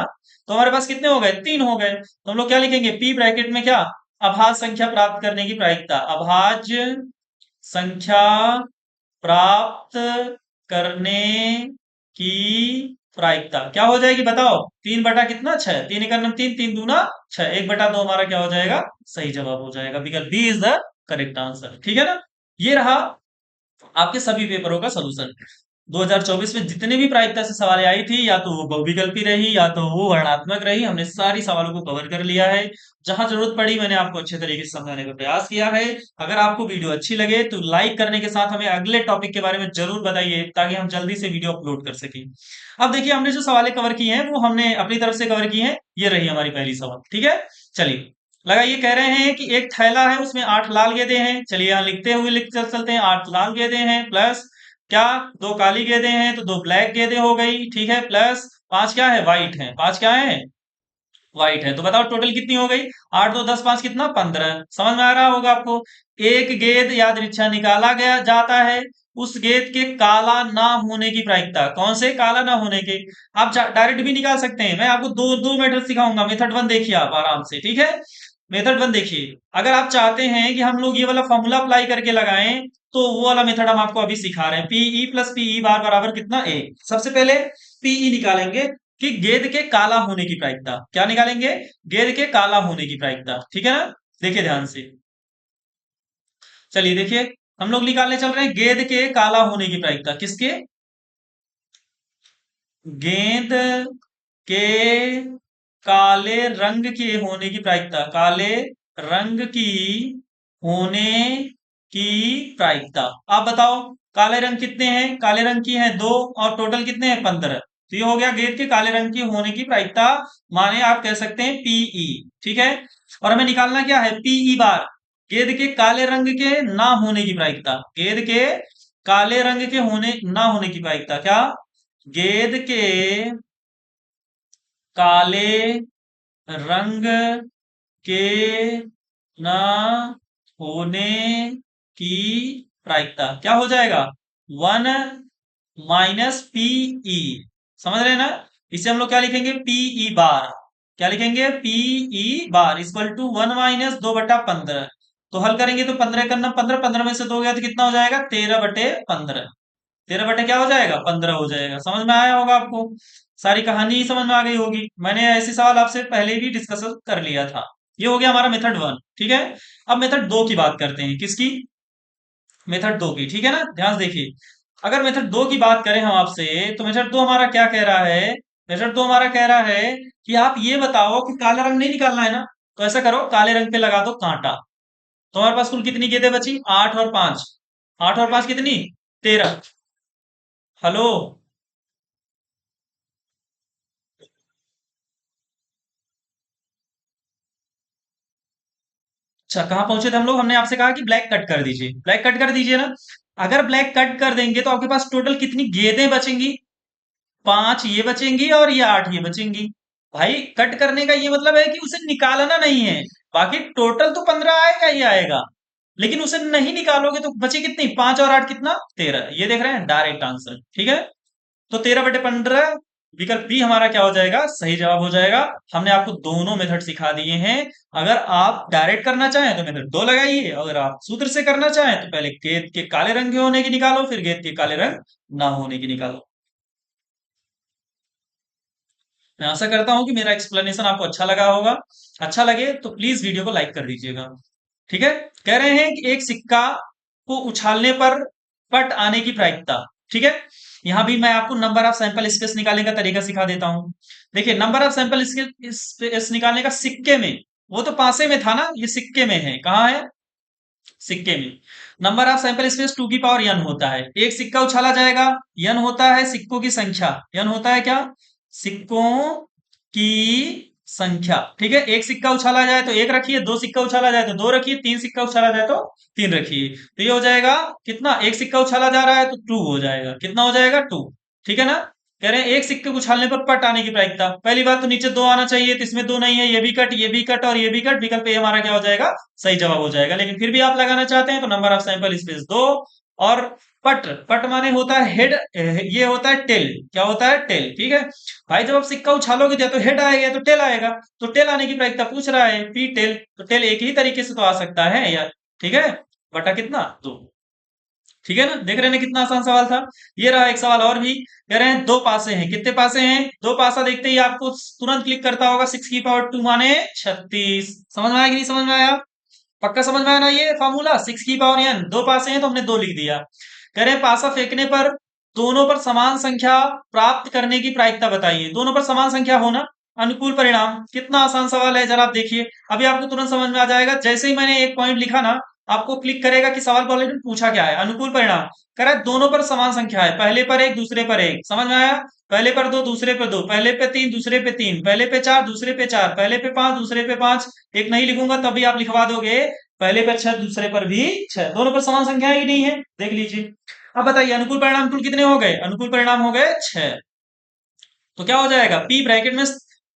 A: तो हमारे पास कितने हो गए? 3 हो गए। तो हम लोग क्या लिखेंगे? पी ब्रैकेट में क्या? अभाज्य संख्या प्राप्त करने की प्रायिकता, अभाज्य संख्या प्राप्त करने की प्रायिकता क्या हो जाएगी? बताओ। 3 बटा कितना? 6, 3 × 3 3 दूना 6, 1/2 हमारा क्या हो जाएगा? सही जवाब हो जाएगा। विकल्प B is the correct answer. ठीक है ना? ये रहा आपके सभी पेपरों का सोल्यूशन। 2024 में जितने भी प्रायिकता से सवालें आई थी, या तो वो बहुविकल्पी रही या तो वो वर्णनात्मक रही, हमने सारी सवालों को कवर कर लिया है। जहां जरूरत पड़ी मैंने आपको अच्छे तरीके से समझाने का प्रयास किया है। अगर आपको वीडियो अच्छी लगे तो लाइक करने के साथ हमें अगले टॉपिक के बारे में जरूर बताइए, ताकि हम जल्दी से वीडियो अपलोड कर सकें। अब देखिए, हमने जो सवालें कवर की हैं वो हमने अपनी तरफ से कवर की हैं। ये रही हमारी पहली सवाल, ठीक है। चलिए, लगाइए। कह रहे हैं कि एक थैला है, उसमें 8 लाल गेंदें हैं। चलिए यहाँ लिखते हुए लिख चलते हैं। 8 लाल गेंदें हैं प्लस क्या, 2 काली गेंदें हैं तो 2 ब्लैक गेंदें हो गई, ठीक है। प्लस 5 क्या है, व्हाइट है। 5 क्या है, व्हाइट है। तो बताओ टोटल कितनी हो गई। 8 2 10 5 कितना, 15। समझ में आ रहा होगा आपको। एक गेंद यादृच्छा निकाला गया जाता है, उस गेंद के काला ना होने की प्रायिकता। कौन से काला ना होने के। आप डायरेक्ट भी निकाल सकते हैं। मैं आपको दो दो मेथड सिखाऊंगा। मेथड 1 देखिए आप आराम से, ठीक है। मेथड 1 देखिए। अगर आप चाहते हैं कि हम लोग ये वाला फॉर्मूला अप्लाई करके लगाएं, तो वो वाला मेथड हम आपको अभी सिखा रहे हैं। पीई प्लस पीई बार बराबर कितना, ए। सबसे पहले पीई निकालेंगे कि गेंद के काला होने की प्रायिकता। क्या निकालेंगे, गेंद के काला होने की प्रायिकता, ठीक है ना। देखिए ध्यान से। चलिए देखिए, हम लोग निकालने चल रहे हैं गेंद के काला होने की प्रायिकता। किसके, गेंद के काले रंग के होने की प्रायिकता। काले रंग की होने की प्रायिकता। आप बताओ, काले रंग कितने हैं, काले रंग की हैं 2, और टोटल कितने हैं 15। तो ये हो गया गेंद के काले रंग की होने की प्रायिकता, माने आप कह सकते हैं पीई, ठीक है। और हमें निकालना क्या है, पीई बार, गेंद के काले रंग के ना होने की प्रायिकता। गेंद के काले रंग के होने ना होने की प्रायिकता क्या, गेंद के काले रंग के न होने की प्रायिकता क्या हो जाएगा, 1 माइनस पीई। समझ रहे हैं ना। इसे हम लोग क्या लिखेंगे, पीई बार। क्या लिखेंगे, PE bar equal to 1 minus 2/15। तो हल करेंगे तो 15 करना 15, 15 में से 2 गया तो कितना हो जाएगा, 13/15। 13 बटे क्या हो जाएगा, 15 हो जाएगा। समझ में आया होगा आपको। सारी कहानी ही समझ में आ गई होगी। मैंने ऐसे सवाल आपसे पहले भी डिस्कस कर लिया था। ये हो गया हमारा मेथड 1, ठीक है। अब मेथड 2 की बात करते हैं। किसकी, मेथड 2 की, ठीक है ना। ध्यान से देखिए, अगर मेथड 2 की बात करें हम आपसे, तो मेथड 2 हमारा क्या कह रहा है। मेथड 2 हमारा कह रहा है कि आप ये बताओ कि काला रंग नहीं निकालना है ना, तो ऐसा करो, काले रंग पे लगा दो कांटा। तो हमारे पास कुल कितनी गेंदें बची, 8 और 5। 8 और 5 कितनी, 13। हेलो। अच्छा, कहाँ पहुंचे थे हम लोग। हमने आपसे कहा कि ब्लैक कट कर दीजिए, ब्लैक कट कर दीजिए ना। अगर ब्लैक कट कर देंगे तो आपके पास टोटल कितनी गेंदें बचेंगी, 5 ये बचेंगी और ये 8 ये बचेंगी। भाई कट करने का ये मतलब है कि उसे निकालना नहीं है। बाकी टोटल तो 15 आएगा ही आएगा, लेकिन उसे नहीं निकालोगे तो बचे कितनी, 5 और 8 कितना, 13। ये देख रहे हैं, डायरेक्ट आंसर, ठीक है। तो 13/15 विकल्प बी हमारा क्या हो जाएगा, सही जवाब हो जाएगा। हमने आपको दोनों मेथड सिखा दिए हैं। अगर आप डायरेक्ट करना चाहें तो मेथड 2 लगाइए, अगर आप सूत्र से करना चाहें तो पहले गेंद के काले रंग के होने की निकालो, फिर गेंद के काले रंग ना होने की निकालो। मैं आशा करता हूं कि मेरा एक्सप्लेनेशन आपको अच्छा लगा होगा। अच्छा लगे तो प्लीज वीडियो को लाइक कर दीजिएगा, ठीक है। कह रहे हैं कि एक सिक्का को उछालने पर पट आने की प्रायिकता, ठीक है। यहां भी मैं आपको नंबर ऑफ सैंपल स्पेस निकालने का तरीका सिखा देता हूं। देखिए, नंबर ऑफ सैंपल स्पेस निकालने का सिक्के में, वो तो पासे में था ना, ये सिक्के में है। कहाँ है, सिक्के में। नंबर ऑफ सैंपल स्पेस 2 की पावर n होता है। एक सिक्का उछाला जाएगा, n होता है सिक्कों की संख्या। n होता है क्या, सिक्कों की संख्या, ठीक है। एक सिक्का उछाला जाए तो एक रखिए, दो सिक्का उछाला जाए तो दो रखिए, तीन सिक्का उछाला जाए तो तीन रखिए। तो ये हो जाएगा कितना, एक सिक्का उछाला जा रहा है तो 2 हो जाएगा। कितना हो जाएगा, 2, ठीक है ना। कह रहे हैं एक सिक्के को उछालने पर पट आने की प्रायिकता। पहली बात तो नीचे 2 आना चाहिए, तो इसमें 2 नहीं है। ये भी कट, ये भी कट और ये भी कट। विकल्प ए हमारा क्या हो जाएगा, सही जवाब हो जाएगा। लेकिन फिर भी आप लगाना चाहते हैं तो नंबर ऑफ सैंपल स्पेस 2। और पट, पट माने होता है हेड, ये होता है टेल। क्या होता है, टेल, ठीक है। भाई जब आप सिक्का उछालोगे या तो हेड आएगा तो टेल आएगा। तो टेल आने की प्रायिकता पूछ रहा है, पी टेल। तो टेल एक ही तरीके से तो आ सकता है यार, ठीक है। बटा कितना, 2, ठीक है ना। देख रहे हैं कितना आसान सवाल था। ये रहा एक सवाल और भी। कह रहे हैं दो पासे हैं। कितने पासे हैं, दो पासा देखते ही आपको तुरंत क्लिक करता होगा, 6 की पावर 2 माने 36। समझ में आया कि नहीं समझ में आया, पक्का समझ में आया ना। ये फॉर्मूला 6 की पावर n, दो पासे हैं तो हमने 2 लिख दिया। कह रहे हैं पासा फेंकने पर दोनों पर समान संख्या प्राप्त करने की प्रायिकता बताइए। दोनों पर समान संख्या होना, अनुकूल परिणाम। कितना आसान सवाल है, जरा आप देखिए। अभी आपको तुरंत समझ में आ जाएगा, जैसे ही मैंने एक पॉइंट लिखा ना, आपको क्लिक करेगा कि सवाल पहले पूछा क्या है। अनुकूल परिणाम कह रहा है दोनों पर समान संख्या है, पहले पर एक दूसरे पर एक। समझ में आया? पहले पर दो दूसरे पे दो, पहले पे तीन दूसरे पे तीन, पहले पे चार दूसरे पे चार, पहले पे पांच दूसरे पे पांच। एक नहीं लिखूंगा तभी आप लिखवा दोगे, पहले पर छह दूसरे पर भी छह। दोनों पर समान संख्या ही नहीं है, देख लीजिए। अब बताइए अनुकूल परिणाम कुल कितने हो गए? अनुकूल परिणाम हो गए छह। तो क्या हो जाएगा, पी ब्रैकेट में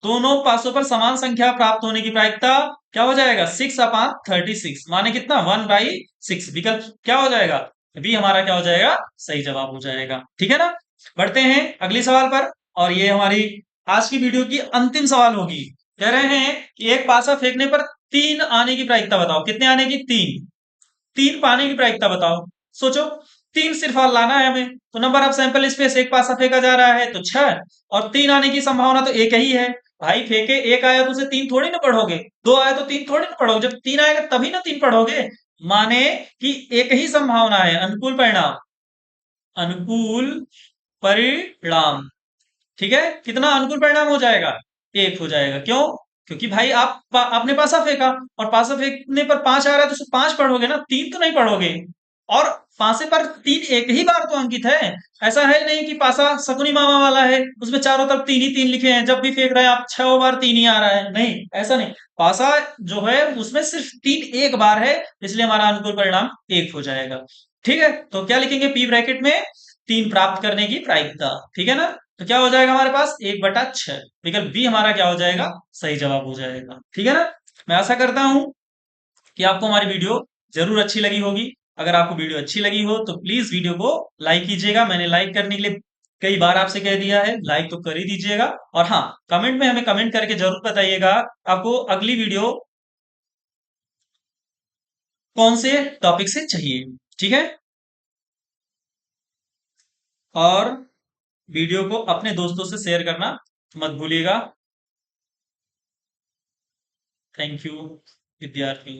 A: दोनों पासों पर समान संख्या प्राप्त होने की प्रायिकता क्या हो जाएगा, 6/36, माने कितना, 1/6। विकल्प क्या हो जाएगा, बी हमारा क्या हो जाएगा, सही जवाब हो जाएगा। ठीक है ना। बढ़ते हैं अगले सवाल पर, और ये हमारी आज की वीडियो की अंतिम सवाल होगी। कह रहे हैं कि एक पासा फेंकने पर तीन आने की प्रायिकता बताओ। कितने आने की, तीन। तीन पाने की प्रायिकता बताओ। सोचो, तीन सिर्फ लाना है हमें, तो नंबर ऑफ सैंपल स्पेस, एक पासा फेंका जा रहा है तो छह, और तीन आने की संभावना तो एक ही है। भाई फेंके एक आया तो उसे तीन थोड़ी ना पढ़ोगे, दो आया तो तीन थोड़ी ना पढ़ोगे, जब तीन आएगा तभी ना तीन पढ़ोगे। माने कि एक ही संभावना है, अनुकूल परिणाम। अनुकूल परिणाम, ठीक है। कितना अनुकूल परिणाम हो जाएगा, एक हो जाएगा। क्यों? क्योंकि भाई आपने पासा फेंका, और पासा फेंकने पर पांच आ रहा है तो उसको पांच पढ़ोगे ना, तीन तो नहीं पढ़ोगे। और पासे पर तीन एक ही बार तो अंकित है। ऐसा है नहीं कि पासा शकुनी मामा वाला है, उसमें चारों तरफ तीन ही तीन लिखे हैं, जब भी फेंक रहे हैं आप छह बार तीन ही आ रहा है। नहीं, ऐसा नहीं। पासा जो है उसमें सिर्फ तीन एक बार है, इसलिए हमारा अनुकूल परिणाम एक हो जाएगा। ठीक है, तो क्या लिखेंगे, पी ब्रैकेट में तीन प्राप्त करने की प्रायिकता। ठीक है ना। तो क्या हो जाएगा हमारे पास, 1/6। विकल्प बी हमारा क्या हो जाएगा, सही जवाब हो जाएगा। ठीक है ना। मैं आशा करता हूं कि आपको हमारी वीडियो जरूर अच्छी लगी होगी। अगर आपको वीडियो अच्छी लगी हो तो प्लीज वीडियो को लाइक कीजिएगा। मैंने लाइक करने के लिए कई बार आपसे कह दिया है, लाइक तो कर ही दीजिएगा। और हाँ, कमेंट में हमें कमेंट करके जरूर बताइएगा आपको अगली वीडियो कौन से टॉपिक से चाहिए। ठीक है। और वीडियो को अपने दोस्तों से शेयर करना मत भूलिएगा। थैंक यू विद्यार्थी।